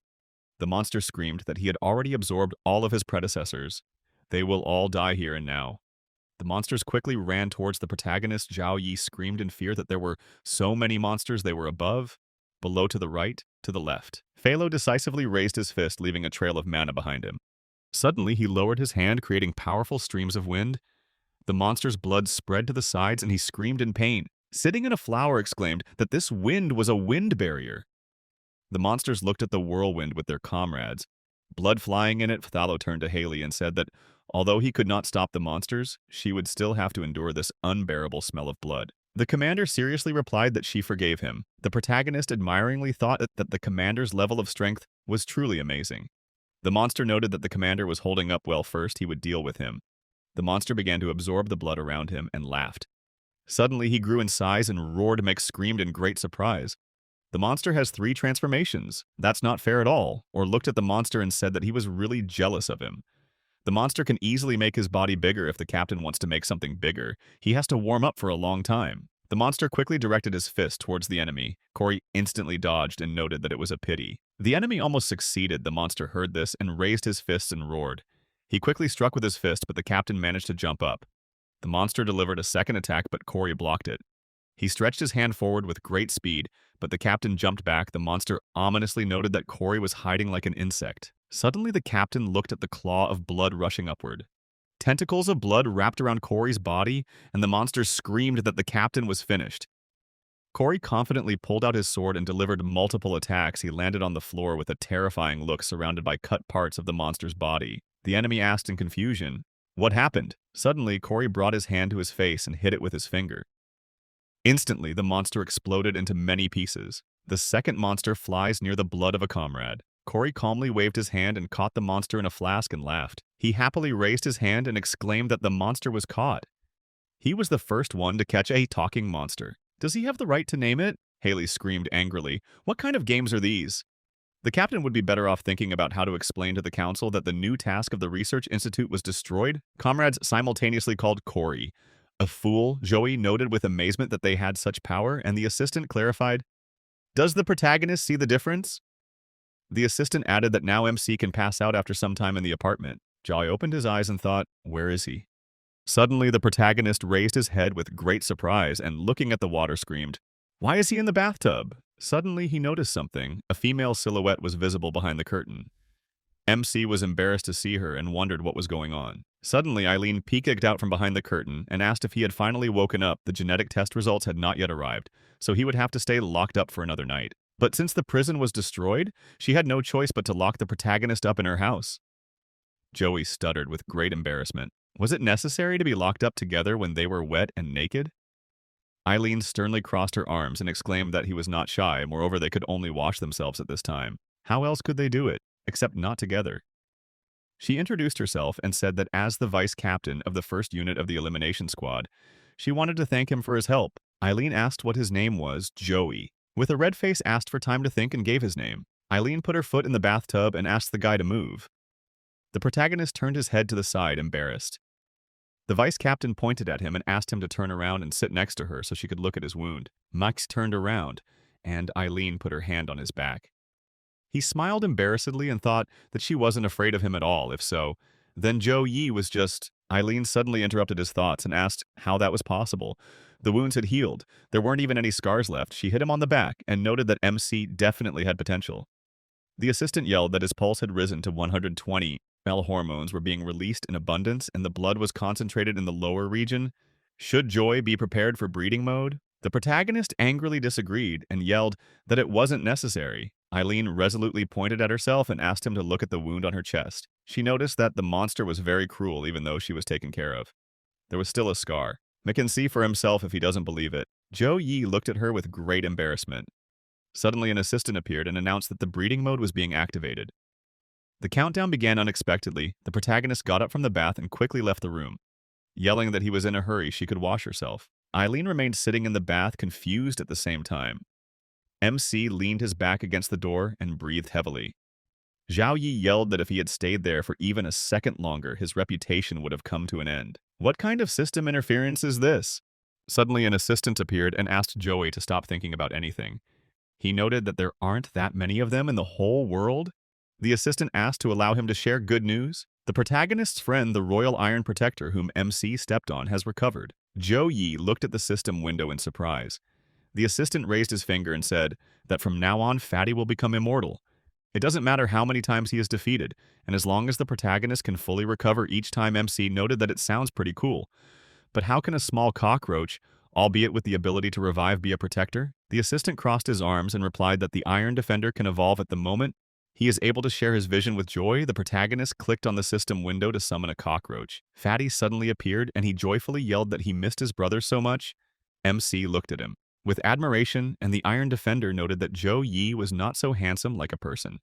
The monster screamed that he had already absorbed all of his predecessors. They will all die here and now. The monsters quickly ran towards the protagonist. Zhao Yi screamed in fear that there were so many monsters they were above, below, to the right, to the left. Phalo decisively raised his fist, leaving a trail of mana behind him. Suddenly, he lowered his hand, creating powerful streams of wind. The monster's blood spread to the sides, and he screamed in pain. Sitting in a flower exclaimed that this wind was a wind barrier. The monsters looked at the whirlwind with their comrades. Blood flying in it, Phthalo turned to Haley and said that although he could not stop the monsters, she would still have to endure this unbearable smell of blood. The commander seriously replied that she forgave him. The protagonist admiringly thought that the commander's level of strength was truly amazing. The monster noted that the commander was holding up well. First, he would deal with him. The monster began to absorb the blood around him and laughed. Suddenly, he grew in size and roared. Mick screamed in great surprise. The monster has 3 transformations. That's not fair at all. Or looked at the monster and said that he was really jealous of him. The monster can easily make his body bigger if the captain wants to make something bigger. He has to warm up for a long time. The monster quickly directed his fist towards the enemy. Corey instantly dodged and noted that it was a pity. The enemy almost succeeded. The monster heard this and raised his fists and roared. He quickly struck with his fist, but the captain managed to jump up. The monster delivered a second attack, but Corey blocked it. He stretched his hand forward with great speed, but the captain jumped back. The monster ominously noted that Corey was hiding like an insect. Suddenly, the captain looked at the claw of blood rushing upward. Tentacles of blood wrapped around Corey's body, and the monster screamed that the captain was finished. Corey confidently pulled out his sword and delivered multiple attacks. He landed on the floor with a terrifying look, surrounded by cut parts of the monster's body. The enemy asked in confusion, "What happened?" Suddenly, Corey brought his hand to his face and hit it with his finger. Instantly, the monster exploded into many pieces. The second monster flies near the blood of a comrade. Corey calmly waved his hand and caught the monster in a flask and laughed. He happily raised his hand and exclaimed that the monster was caught. He was the first one to catch a talking monster. Does he have the right to name it? Haley screamed angrily. What kind of games are these? The captain would be better off thinking about how to explain to the council that the new task of the research institute was destroyed. Comrades simultaneously called Corey a fool. Joey noted with amazement that they had such power, and the assistant clarified, "Does the protagonist see the difference?" The assistant added that now MC can pass out after some time in the apartment. Joey opened his eyes and thought, where is he? Suddenly, the protagonist raised his head with great surprise and, looking at the water, screamed, "Why is he in the bathtub?" Suddenly, he noticed something. A female silhouette was visible behind the curtain. MC was embarrassed to see her and wondered what was going on. Suddenly, Eileen peeked out from behind the curtain and asked if he had finally woken up. The genetic test results had not yet arrived, so he would have to stay locked up for another night. But since the prison was destroyed, she had no choice but to lock the protagonist up in her house. Joey stuttered with great embarrassment. Was it necessary to be locked up together when they were wet and naked? Eileen sternly crossed her arms and exclaimed that he was not shy. Moreover, they could only wash themselves at this time. How else could they do it, except not together? She introduced herself and said that as the vice captain of the first unit of the elimination squad, she wanted to thank him for his help. Eileen asked what his name was. Joey. With a red face, asked for time to think and gave his name. Eileen put her foot in the bathtub and asked the guy to move. The protagonist turned his head to the side, embarrassed. The vice captain pointed at him and asked him to turn around and sit next to her so she could look at his wound. Max turned around, and Eileen put her hand on his back. He smiled embarrassedly and thought that she wasn't afraid of him at all. If so, then Zhou Yi was just... Eileen suddenly interrupted his thoughts and asked how that was possible. The wounds had healed. There weren't even any scars left. She hit him on the back and noted that MC definitely had potential. The assistant yelled that his pulse had risen to 120. Male hormones were being released in abundance and the blood was concentrated in the lower region. Should Joy be prepared for breeding mode? The protagonist angrily disagreed and yelled that it wasn't necessary. Eileen resolutely pointed at herself and asked him to look at the wound on her chest. She noticed that the monster was very cruel even though she was taken care of. There was still a scar. Mick can see for himself if he doesn't believe it. Zhou Yi looked at her with great embarrassment. Suddenly an assistant appeared and announced that the breeding mode was being activated. The countdown began unexpectedly. The protagonist got up from the bath and quickly left the room. Yelling that he was in a hurry, she could wash herself. Eileen remained sitting in the bath, confused at the same time. MC leaned his back against the door and breathed heavily. Zhao Yi yelled that if he had stayed there for even a second longer, his reputation would have come to an end. What kind of system interference is this? Suddenly an assistant appeared and asked Joey to stop thinking about anything. He noted that there aren't that many of them in the whole world. The assistant asked to allow him to share good news. The protagonist's friend, the Royal Iron Protector, whom MC stepped on, has recovered. Zhou Yi looked at the system window in surprise. The assistant raised his finger and said that from now on, Fatty will become immortal. It doesn't matter how many times he is defeated, and as long as the protagonist can fully recover each time. MC noted that it sounds pretty cool. But how can a small cockroach, albeit with the ability to revive, be a protector? The assistant crossed his arms and replied that the Iron Defender can evolve at the moment he is able to share his vision with Joy. The protagonist clicked on the system window to summon a cockroach. Fatty suddenly appeared, and he joyfully yelled that he missed his brother so much. MC looked at him with admiration, and the Iron Defender noted that Zhou Yi was not so handsome like a person.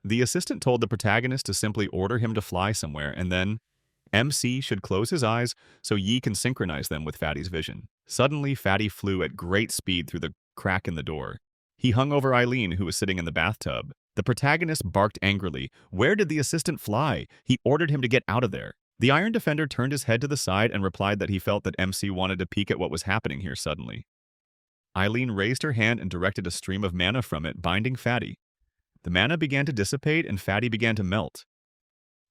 The assistant told the protagonist to simply order him to fly somewhere, and then MC should close his eyes so Yi can synchronize them with Fatty's vision. Suddenly, Fatty flew at great speed through the crack in the door. He hung over Eileen, who was sitting in the bathtub. The protagonist barked angrily. Where did the assistant fly? He ordered him to get out of there. The Iron Defender turned his head to the side and replied that he felt that MC wanted to peek at what was happening here suddenly. Eileen raised her hand and directed a stream of mana from it, binding Fatty. The mana began to dissipate and Fatty began to melt.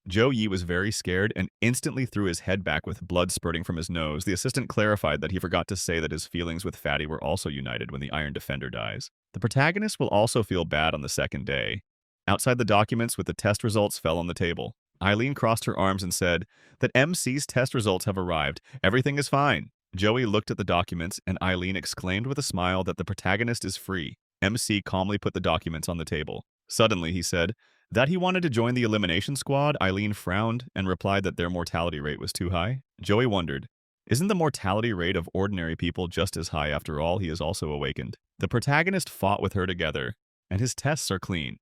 Zhou Yi was very scared and instantly threw his head back with blood spurting from his nose. The assistant clarified that he forgot to say that his feelings with Fatty were also united when the Iron Defender dies. The protagonist will also feel bad on the second day. Outside, the documents with the test results fell on the table. Eileen crossed her arms and said that MC's test results have arrived. Everything is fine. Joey looked at the documents and Eileen exclaimed with a smile that the protagonist is free. MC calmly put the documents on the table. Suddenly, he said that he wanted to join the elimination squad. Eileen frowned and replied that their mortality rate was too high. Joey wondered, isn't the mortality rate of ordinary people just as high after all? He is also awakened. The protagonist fought with her together, and his tests are clean.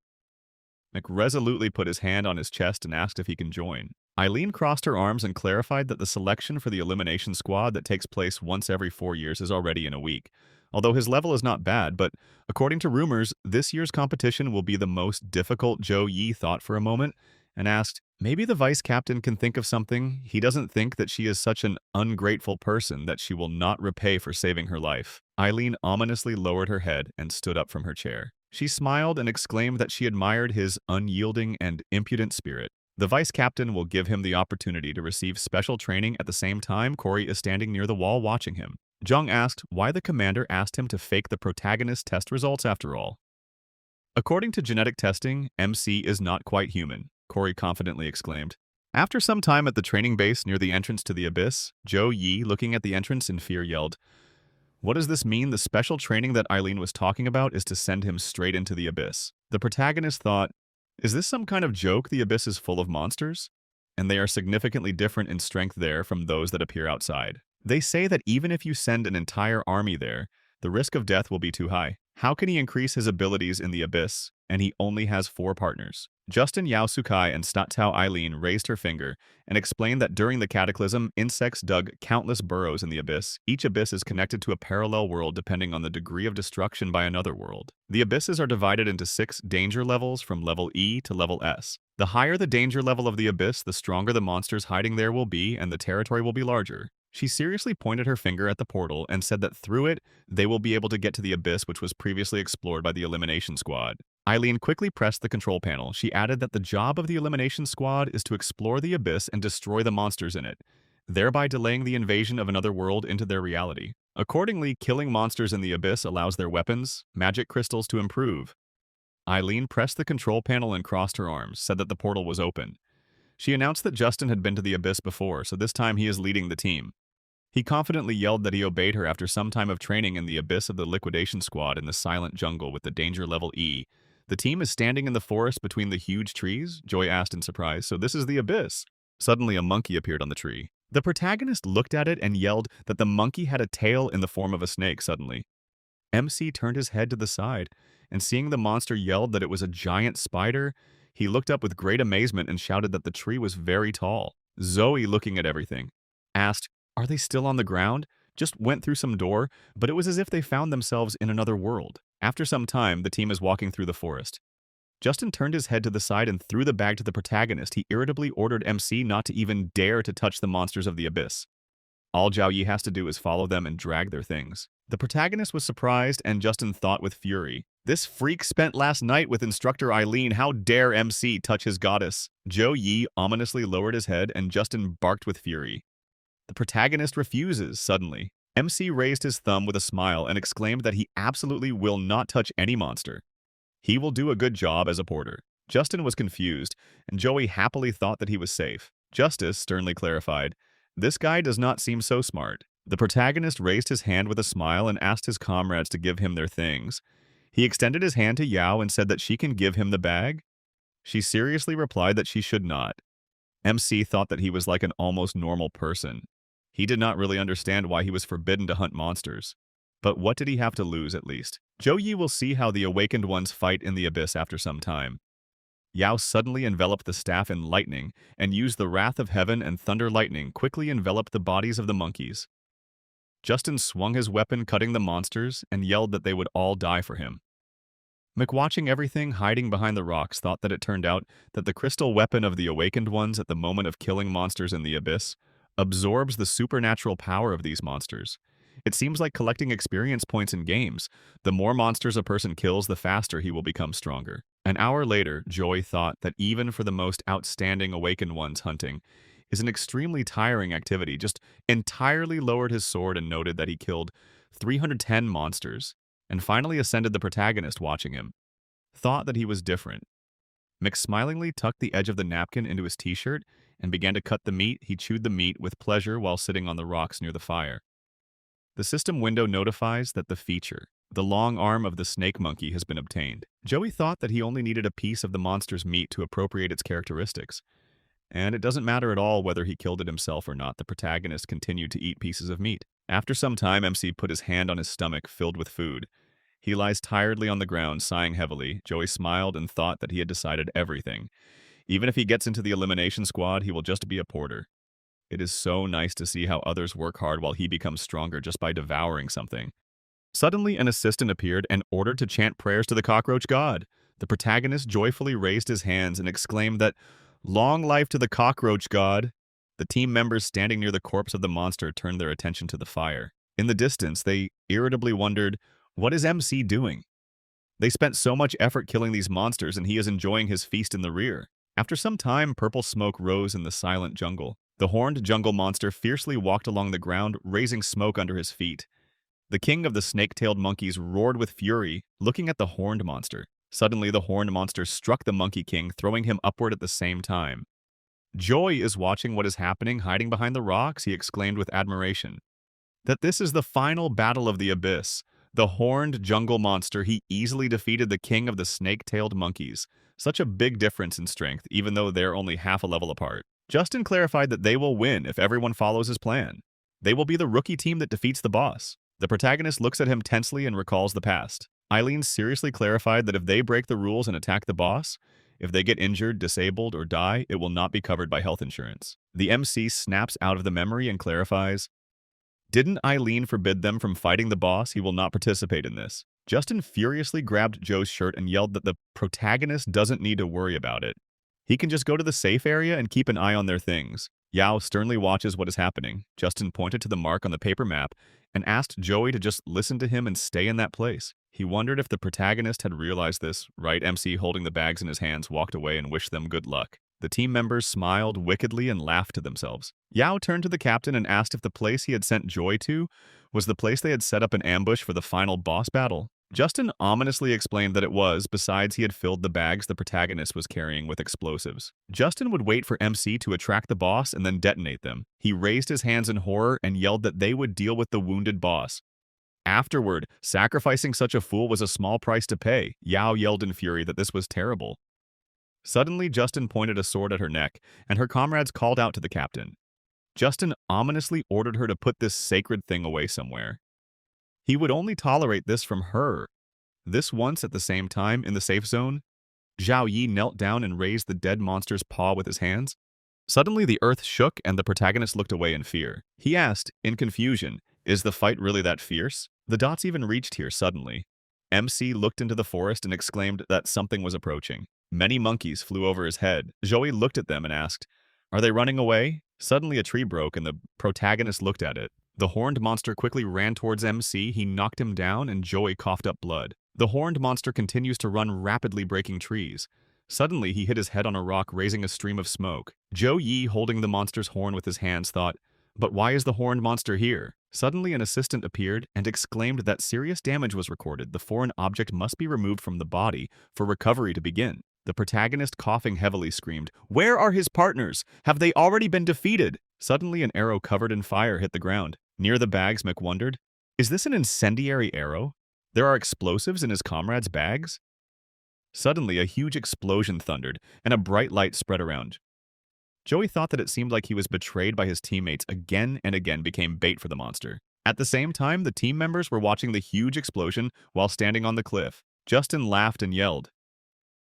Mick resolutely put his hand on his chest and asked if he can join. Eileen crossed her arms and clarified that the selection for the elimination squad that takes place once every 4 years is already in a week. Although his level is not bad, but according to rumors, this year's competition will be the most difficult. Zhou Yi thought for a moment and asked, maybe the vice captain can think of something. He doesn't think that she is such an ungrateful person that she will not repay for saving her life. Eileen ominously lowered her head and stood up from her chair. She smiled and exclaimed that she admired his unyielding and impudent spirit. The vice captain will give him the opportunity to receive special training. At the same time, Corey is standing near the wall watching him. Jung asked why the commander asked him to fake the protagonist's test results after all. According to genetic testing, MC is not quite human, Corey confidently exclaimed. After some time at the training base near the entrance to the abyss, Zhou Yi, looking at the entrance in fear, yelled, what does this mean? The special training that Eileen was talking about is to send him straight into the abyss. The protagonist thought, is this some kind of joke? The abyss is full of monsters, and they are significantly different in strength there from those that appear outside. They say that even if you send an entire army there, the risk of death will be too high. How can he increase his abilities in the abyss? And he only has 4 partners. Justin Yao Sukai and Stattao Eileen raised her finger and explained that during the cataclysm, insects dug countless burrows in the abyss. Each abyss is connected to a parallel world depending on the degree of destruction by another world. The abysses are divided into 6 danger levels from level E to level S. The higher the danger level of the abyss, the stronger the monsters hiding there will be and the territory will be larger. She seriously pointed her finger at the portal and said that through it, they will be able to get to the abyss which was previously explored by the elimination squad. Eileen quickly pressed the control panel. She added that the job of the elimination squad is to explore the abyss and destroy the monsters in it, thereby delaying the invasion of another world into their reality. Accordingly, killing monsters in the abyss allows their weapons, magic crystals to improve. Eileen pressed the control panel and crossed her arms, said that the portal was open. She announced that Justin had been to the abyss before, so this time he is leading the team. He confidently yelled that he obeyed her after some time of training in the abyss of the liquidation squad in the silent jungle with the danger level E. The team is standing in the forest between the huge trees, Joy asked in surprise. So this is the abyss. Suddenly a monkey appeared on the tree. The protagonist looked at it and yelled that the monkey had a tail in the form of a snake suddenly. MC turned his head to the side, and seeing the monster yelled that it was a giant spider, he looked up with great amazement and shouted that the tree was very tall. Zoe, looking at everything, asked, "Are they still on the ground? Just went through some door," but it was as if they found themselves in another world. After some time, the team is walking through the forest. Justin turned his head to the side and threw the bag to the protagonist. He irritably ordered MC not to even dare to touch the monsters of the abyss. All Zhao Yi has to do is follow them and drag their things. The protagonist was surprised, and Justin thought with fury, "This freak spent last night with instructor Eileen. How dare MC touch his goddess?" Zhao Yi ominously lowered his head, and Justin barked with fury. The protagonist refuses suddenly. MC raised his thumb with a smile and exclaimed that he absolutely will not touch any monster. He will do a good job as a porter. Justin was confused, and Joey happily thought that he was safe. Justice sternly clarified, "This guy does not seem so smart." The protagonist raised his hand with a smile and asked his comrades to give him their things. He extended his hand to Yao and said that she can give him the bag. She seriously replied that she should not. MC thought that he was like an almost normal person. He did not really understand why he was forbidden to hunt monsters. But what did he have to lose, at least? Zhou Yi will see how the awakened ones fight in the abyss after some time. Yao suddenly enveloped the staff in lightning and used the wrath of heaven, and thunder lightning quickly enveloped the bodies of the monkeys. Justin swung his weapon, cutting the monsters, and yelled that they would all die for him. Mick, watching everything hiding behind the rocks, thought that it turned out that the crystal weapon of the awakened ones at the moment of killing monsters in the abyss absorbs the supernatural power of these monsters. It seems like collecting experience points in games. The more monsters a person kills, the faster he will become stronger. An hour later, Joy thought that even for the most outstanding awakened ones, hunting is an extremely tiring activity. Just entirely lowered his sword and noted that he killed 310 monsters, and finally ascended the protagonist watching him. Thought that he was different. Mick smilingly tucked the edge of the napkin into his t-shirt and began to cut the meat. He chewed the meat with pleasure while sitting on the rocks near the fire. The system window notifies that the feature, the long arm of the snake monkey, has been obtained. Joey thought that he only needed a piece of the monster's meat to appropriate its characteristics. And it doesn't matter at all whether he killed it himself or not. The protagonist continued to eat pieces of meat. After some time, MC put his hand on his stomach filled with food. He lies tiredly on the ground, sighing heavily. Joey smiled and thought that he had decided everything. Even if he gets into the elimination squad, he will just be a porter. It is so nice to see how others work hard while he becomes stronger just by devouring something. Suddenly, an assistant appeared and ordered to chant prayers to the cockroach god. The protagonist joyfully raised his hands and exclaimed that, "Long life to the cockroach god." The team members standing near the corpse of the monster turned their attention to the fire. In the distance, they irritably wondered, what is MC doing? They spent so much effort killing these monsters, and he is enjoying his feast in the rear. After some time, purple smoke rose in the silent jungle. The horned jungle monster fiercely walked along the ground, raising smoke under his feet. The king of the snake-tailed monkeys roared with fury, looking at the horned monster. Suddenly, the horned monster struck the monkey king, throwing him upward at the same time. Joy is watching what is happening, hiding behind the rocks. He exclaimed with admiration that this is the final battle of the abyss. The horned jungle monster, he easily defeated the king of the snake-tailed monkeys. Such a big difference in strength, even though they're only half a level apart. Justin clarified that they will win if everyone follows his plan. They will be the rookie team that defeats the boss. The protagonist looks at him tensely and recalls the past. Eileen seriously clarified that if they break the rules and attack the boss, if they get injured, disabled, or die, it will not be covered by health insurance. The MC snaps out of the memory and clarifies, "Didn't Eileen forbid them from fighting the boss? He will not participate in this." Justin furiously grabbed Joe's shirt and yelled that the protagonist doesn't need to worry about it. He can just go to the safe area and keep an eye on their things. Yao sternly watches what is happening. Justin pointed to the mark on the paper map and asked Joey to just listen to him and stay in that place. He wondered if the protagonist had realized this, right? MC, holding the bags in his hands, walked away and wished them good luck. The team members smiled wickedly and laughed to themselves. Yao turned to the captain and asked if the place he had sent Joy to was the place they had set up an ambush for the final boss battle. Justin ominously explained that it was, besides he had filled the bags the protagonist was carrying with explosives. Justin would wait for MC to attract the boss and then detonate them. He raised his hands in horror and yelled that they would deal with the wounded boss. Afterward, sacrificing such a fool was a small price to pay. Yao yelled in fury that this was terrible. Suddenly, Justin pointed a sword at her neck, and her comrades called out to the captain. Justin ominously ordered her to put this sacred thing away somewhere. He would only tolerate this from her. This once, at the same time, in the safe zone, Zhao Yi knelt down and raised the dead monster's paw with his hands. Suddenly, the earth shook and the protagonist looked away in fear. He asked, in confusion, "Is the fight really that fierce?" The dots even reached here suddenly. MC looked into the forest and exclaimed that something was approaching. Many monkeys flew over his head. Joey looked at them and asked, "Are they running away?" Suddenly a tree broke and the protagonist looked at it. The horned monster quickly ran towards MC, he knocked him down, and Joey coughed up blood. The horned monster continues to run rapidly, breaking trees. Suddenly he hit his head on a rock, raising a stream of smoke. Zhou Yi, holding the monster's horn with his hands, thought, "But why is the horned monster here?" Suddenly an assistant appeared and exclaimed that serious damage was recorded. The foreign object must be removed from the body for recovery to begin. The protagonist, coughing heavily, screamed, "Where are his partners? Have they already been defeated?" Suddenly an arrow covered in fire hit the ground. Near the bags, Mick wondered, "Is this an incendiary arrow? There are explosives in his comrades' bags?" Suddenly a huge explosion thundered, and a bright light spread around. Joey thought that it seemed like he was betrayed by his teammates again and again, became bait for the monster. At the same time, the team members were watching the huge explosion while standing on the cliff. Justin laughed and yelled.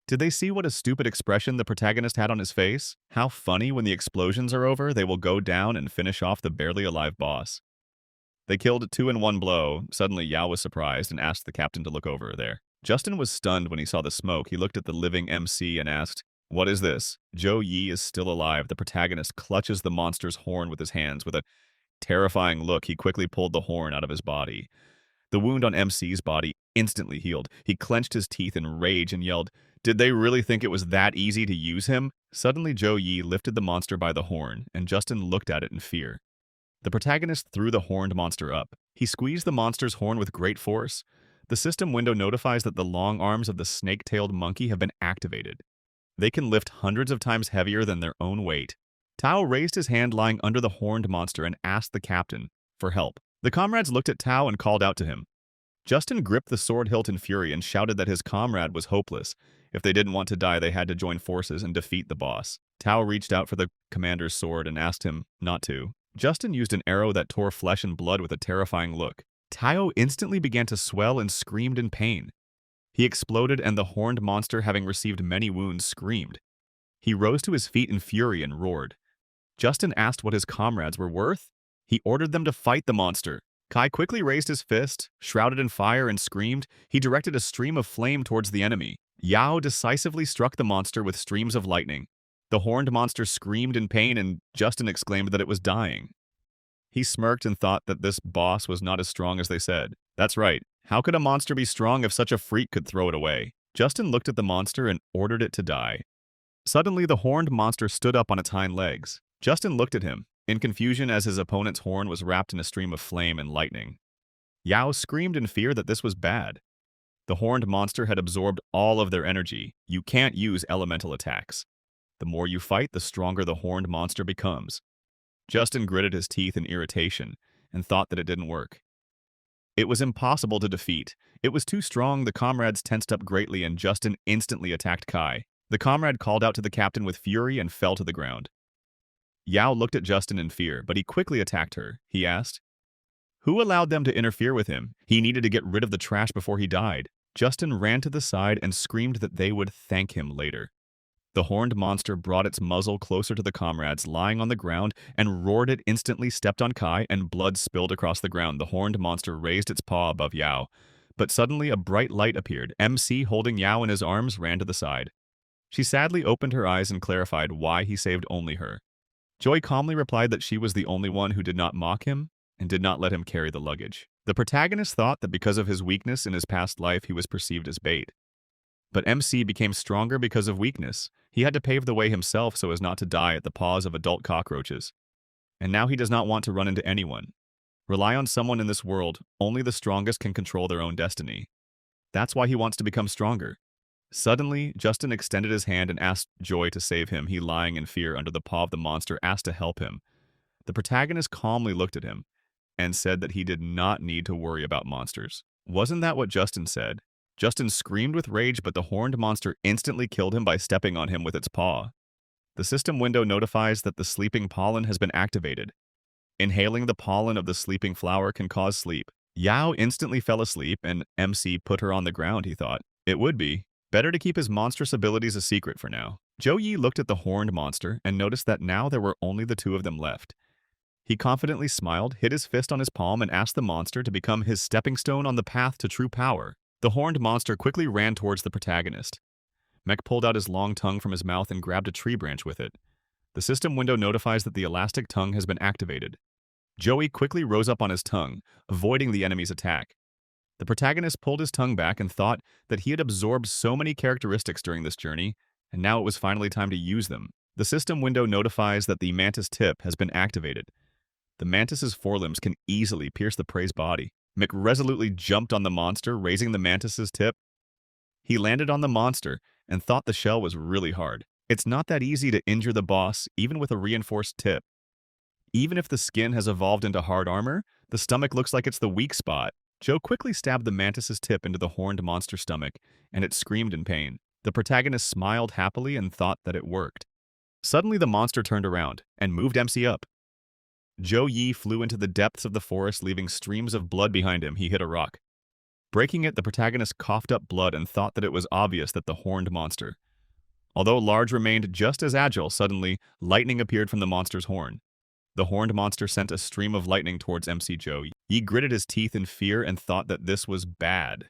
Did they see what a stupid expression the protagonist had on his face? How funny, when the explosions are over, they will go down and finish off the barely alive boss. They killed two in one blow. Suddenly Yao was surprised and asked the captain to look over there. Justin was stunned when he saw the smoke. He looked at the living MC and asked, "What is this?" Zhou Yi is still alive. The protagonist clutches the monster's horn with his hands. With a terrifying look, he quickly pulled the horn out of his body. The wound on MC's body instantly healed. He clenched his teeth in rage and yelled, "Did they really think it was that easy to use him?" Suddenly Zhou Yi lifted the monster by the horn, and Justin looked at it in fear. The protagonist threw the horned monster up. He squeezed the monster's horn with great force. The system window notifies that the long arms of the snake-tailed monkey have been activated. They can lift hundreds of times heavier than their own weight. Tao raised his hand lying under the horned monster and asked the captain for help. The comrades looked at Tao and called out to him. Justin gripped the sword hilt in fury and shouted that his comrade was hopeless. If they didn't want to die, they had to join forces and defeat the boss. Tao reached out for the commander's sword and asked him not to. Justin used an arrow that tore flesh and blood with a terrifying look. Tao instantly began to swell and screamed in pain. He exploded, and the horned monster, having received many wounds, screamed. He rose to his feet in fury and roared. Justin asked what his comrades were worth. He ordered them to fight the monster. Kai quickly raised his fist, shrouded in fire, and screamed. He directed a stream of flame towards the enemy. Yao decisively struck the monster with streams of lightning. The horned monster screamed in pain, and Justin exclaimed that it was dying. He smirked and thought that this boss was not as strong as they said. That's right. How could a monster be strong if such a freak could throw it away? Justin looked at the monster and ordered it to die. Suddenly, the horned monster stood up on its hind legs. Justin looked at him, in confusion, as his opponent's horn was wrapped in a stream of flame and lightning. Yao screamed in fear that this was bad. The horned monster had absorbed all of their energy. You can't use elemental attacks. The more you fight, the stronger the horned monster becomes. Justin gritted his teeth in irritation and thought that it didn't work. It was impossible to defeat. It was too strong. The comrades tensed up greatly, and Justin instantly attacked Kai. The comrade called out to the captain with fury and fell to the ground. Yao looked at Justin in fear, but he quickly attacked her. He asked, "Who allowed them to interfere with him? He needed to get rid of the trash before he died." Justin ran to the side and screamed that they would thank him later. The horned monster brought its muzzle closer to the comrades lying on the ground and roared. It instantly stepped on Kai, and blood spilled across the ground. The horned monster raised its paw above Yao, but suddenly a bright light appeared. MC, holding Yao in his arms, ran to the side. She sadly opened her eyes and clarified why he saved only her. Joy calmly replied that she was the only one who did not mock him and did not let him carry the luggage. The protagonist thought that because of his weakness in his past life, he was perceived as bait. But MC became stronger because of weakness. He had to pave the way himself so as not to die at the paws of adult cockroaches. And now he does not want to run into anyone. Rely on someone in this world, only the strongest can control their own destiny. That's why he wants to become stronger. Suddenly, Justin extended his hand and asked Joy to save him. He, lying in fear under the paw of the monster, asked to help him. The protagonist calmly looked at him and said that he did not need to worry about monsters. Wasn't that what Justin said? Justin screamed with rage, but the horned monster instantly killed him by stepping on him with its paw. The system window notifies that the sleeping pollen has been activated. Inhaling the pollen of the sleeping flower can cause sleep. Yao instantly fell asleep, and MC put her on the ground, he thought. It would be better to keep his monstrous abilities a secret for now. Zhou Yi looked at the horned monster and noticed that now there were only the two of them left. He confidently smiled, hit his fist on his palm, and asked the monster to become his stepping stone on the path to true power. The horned monster quickly ran towards the protagonist. Mech pulled out his long tongue from his mouth and grabbed a tree branch with it. The system window notifies that the elastic tongue has been activated. Joey quickly rose up on his tongue, avoiding the enemy's attack. The protagonist pulled his tongue back and thought that he had absorbed so many characteristics during this journey, and now it was finally time to use them. The system window notifies that the mantis tip has been activated. The mantis's forelimbs can easily pierce the prey's body. Mick resolutely jumped on the monster, raising the mantis's tip. He landed on the monster and thought the shell was really hard. It's not that easy to injure the boss, even with a reinforced tip. Even if the skin has evolved into hard armor, the stomach looks like it's the weak spot. Joe quickly stabbed the mantis's tip into the horned monster stomach, and it screamed in pain. The protagonist smiled happily and thought that it worked. Suddenly, the monster turned around and moved MC up. Zhou Yi flew into the depths of the forest, leaving streams of blood behind him. He hit a rock. Breaking it, the protagonist coughed up blood and thought that it was obvious that the horned monster. Although Large remained just as agile, suddenly, lightning appeared from the monster's horn. The horned monster sent a stream of lightning towards MC Zhou Yi. He gritted his teeth in fear and thought that this was bad.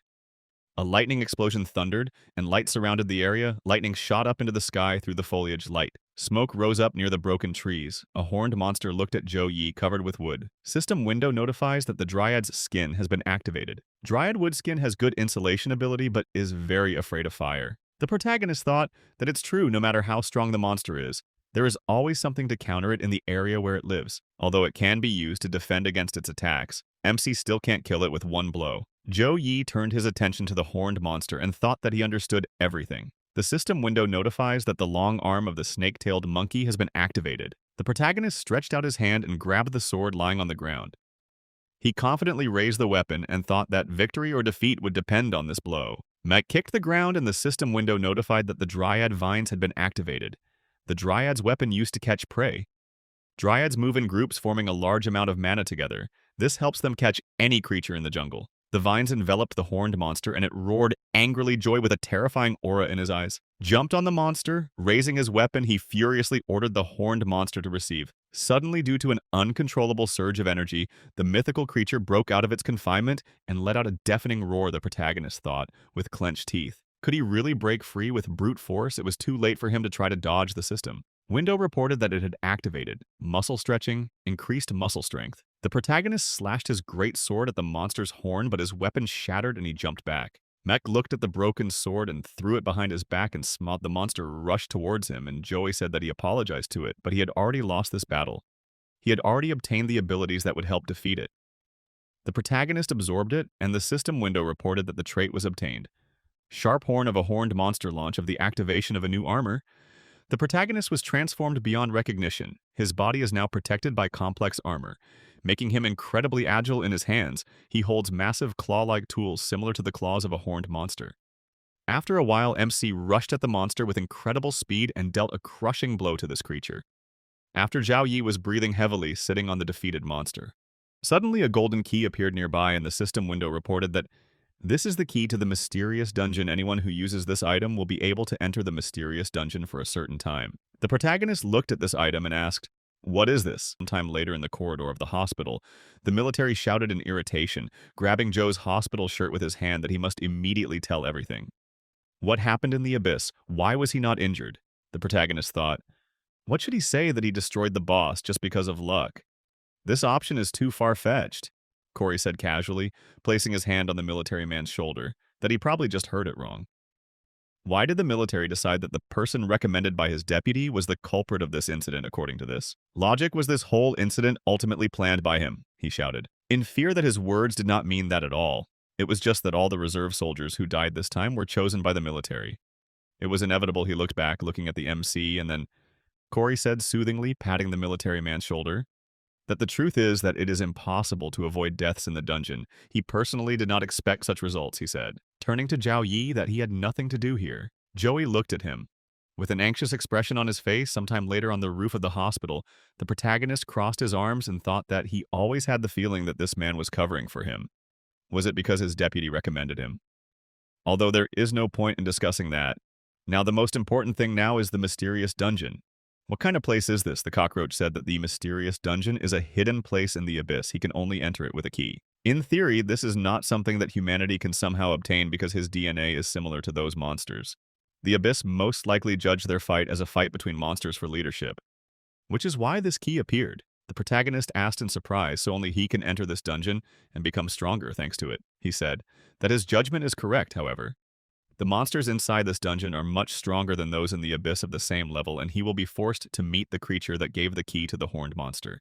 A lightning explosion thundered, and light surrounded the area. Lightning shot up into the sky through the foliage. Light. Smoke rose up near the broken trees. A horned monster looked at Zhou Yi, covered with wood. System window notifies that the Dryad's skin has been activated. Dryad wood skin has good insulation ability, but is very afraid of fire. The protagonist thought that it's true no matter how strong the monster is. There is always something to counter it in the area where it lives. Although it can be used to defend against its attacks, MC still can't kill it with one blow. Zhou Yi turned his attention to the horned monster and thought that he understood everything. The system window notifies that the long arm of the snake-tailed monkey has been activated. The protagonist stretched out his hand and grabbed the sword lying on the ground. He confidently raised the weapon and thought that victory or defeat would depend on this blow. Mech kicked the ground and the system window notified that the Dryad vines had been activated. The Dryad's weapon used to catch prey. Dryads move in groups, forming a large amount of mana together. This helps them catch any creature in the jungle. The vines enveloped the horned monster, and it roared angrily. Joy, with a terrifying aura in his eyes, jumped on the monster. Raising his weapon, he furiously ordered the horned monster to receive. Suddenly, due to an uncontrollable surge of energy, the mythical creature broke out of its confinement and let out a deafening roar. The protagonist thought, with clenched teeth. Could he really break free with brute force? It was too late for him to try to dodge the system. Window reported that it had activated muscle stretching, increased muscle strength. The protagonist slashed his great sword at the monster's horn, but his weapon shattered and he jumped back. Mech looked at the broken sword and threw it behind his back and smiled. The monster rushed towards him, and Joey said that he apologized to it, but he had already lost this battle. He had already obtained the abilities that would help defeat it. The protagonist absorbed it, and the system window reported that the trait was obtained. Sharp horn of a horned monster launch of the activation of a new armor. The protagonist was transformed beyond recognition. His body is now protected by complex armor, making him incredibly agile in his hands. He holds massive claw-like tools similar to the claws of a horned monster. After a while, MC rushed at the monster with incredible speed and dealt a crushing blow to this creature. After, Zhou Yi was breathing heavily, sitting on the defeated monster. Suddenly, a golden key appeared nearby, and the system window reported that this is the key to the mysterious dungeon. Anyone who uses this item will be able to enter the mysterious dungeon for a certain time. The protagonist looked at this item and asked, "What is this?" Sometime later in the corridor of the hospital, the military shouted in irritation, grabbing Joe's hospital shirt with his hand, that he must immediately tell everything. What happened in the abyss? Why was he not injured? The protagonist thought. What should he say that he destroyed the boss just because of luck? This option is too far-fetched. Corey said casually, placing his hand on the military man's shoulder, that he probably just heard it wrong. Why did the military decide that the person recommended by his deputy was the culprit of this incident, according to this? Logic was this whole incident ultimately planned by him, he shouted, in fear that his words did not mean that at all. It was just that all the reserve soldiers who died this time were chosen by the military. It was inevitable, he looked back, looking at the MC, and then Corey said soothingly, patting the military man's shoulder, that the truth is that it is impossible to avoid deaths in the dungeon. He personally did not expect such results, he said, turning to Zhao Yi that he had nothing to do here. Joey looked at him. With an anxious expression on his face, sometime later on the roof of the hospital, the protagonist crossed his arms and thought that he always had the feeling that this man was covering for him. Was it because his deputy recommended him? Although there is no point in discussing that. Now the most important thing now is the mysterious dungeon. What kind of place is this? The cockroach said that the mysterious dungeon is a hidden place in the abyss. He can only enter it with a key. In theory, this is not something that humanity can somehow obtain because his DNA is similar to those monsters. The abyss most likely judged their fight as a fight between monsters for leadership, which is why this key appeared. The protagonist asked in surprise, so only he can enter this dungeon and become stronger thanks to it. He said that his judgment is correct, however. The monsters inside this dungeon are much stronger than those in the abyss of the same level, and he will be forced to meet the creature that gave the key to the horned monster.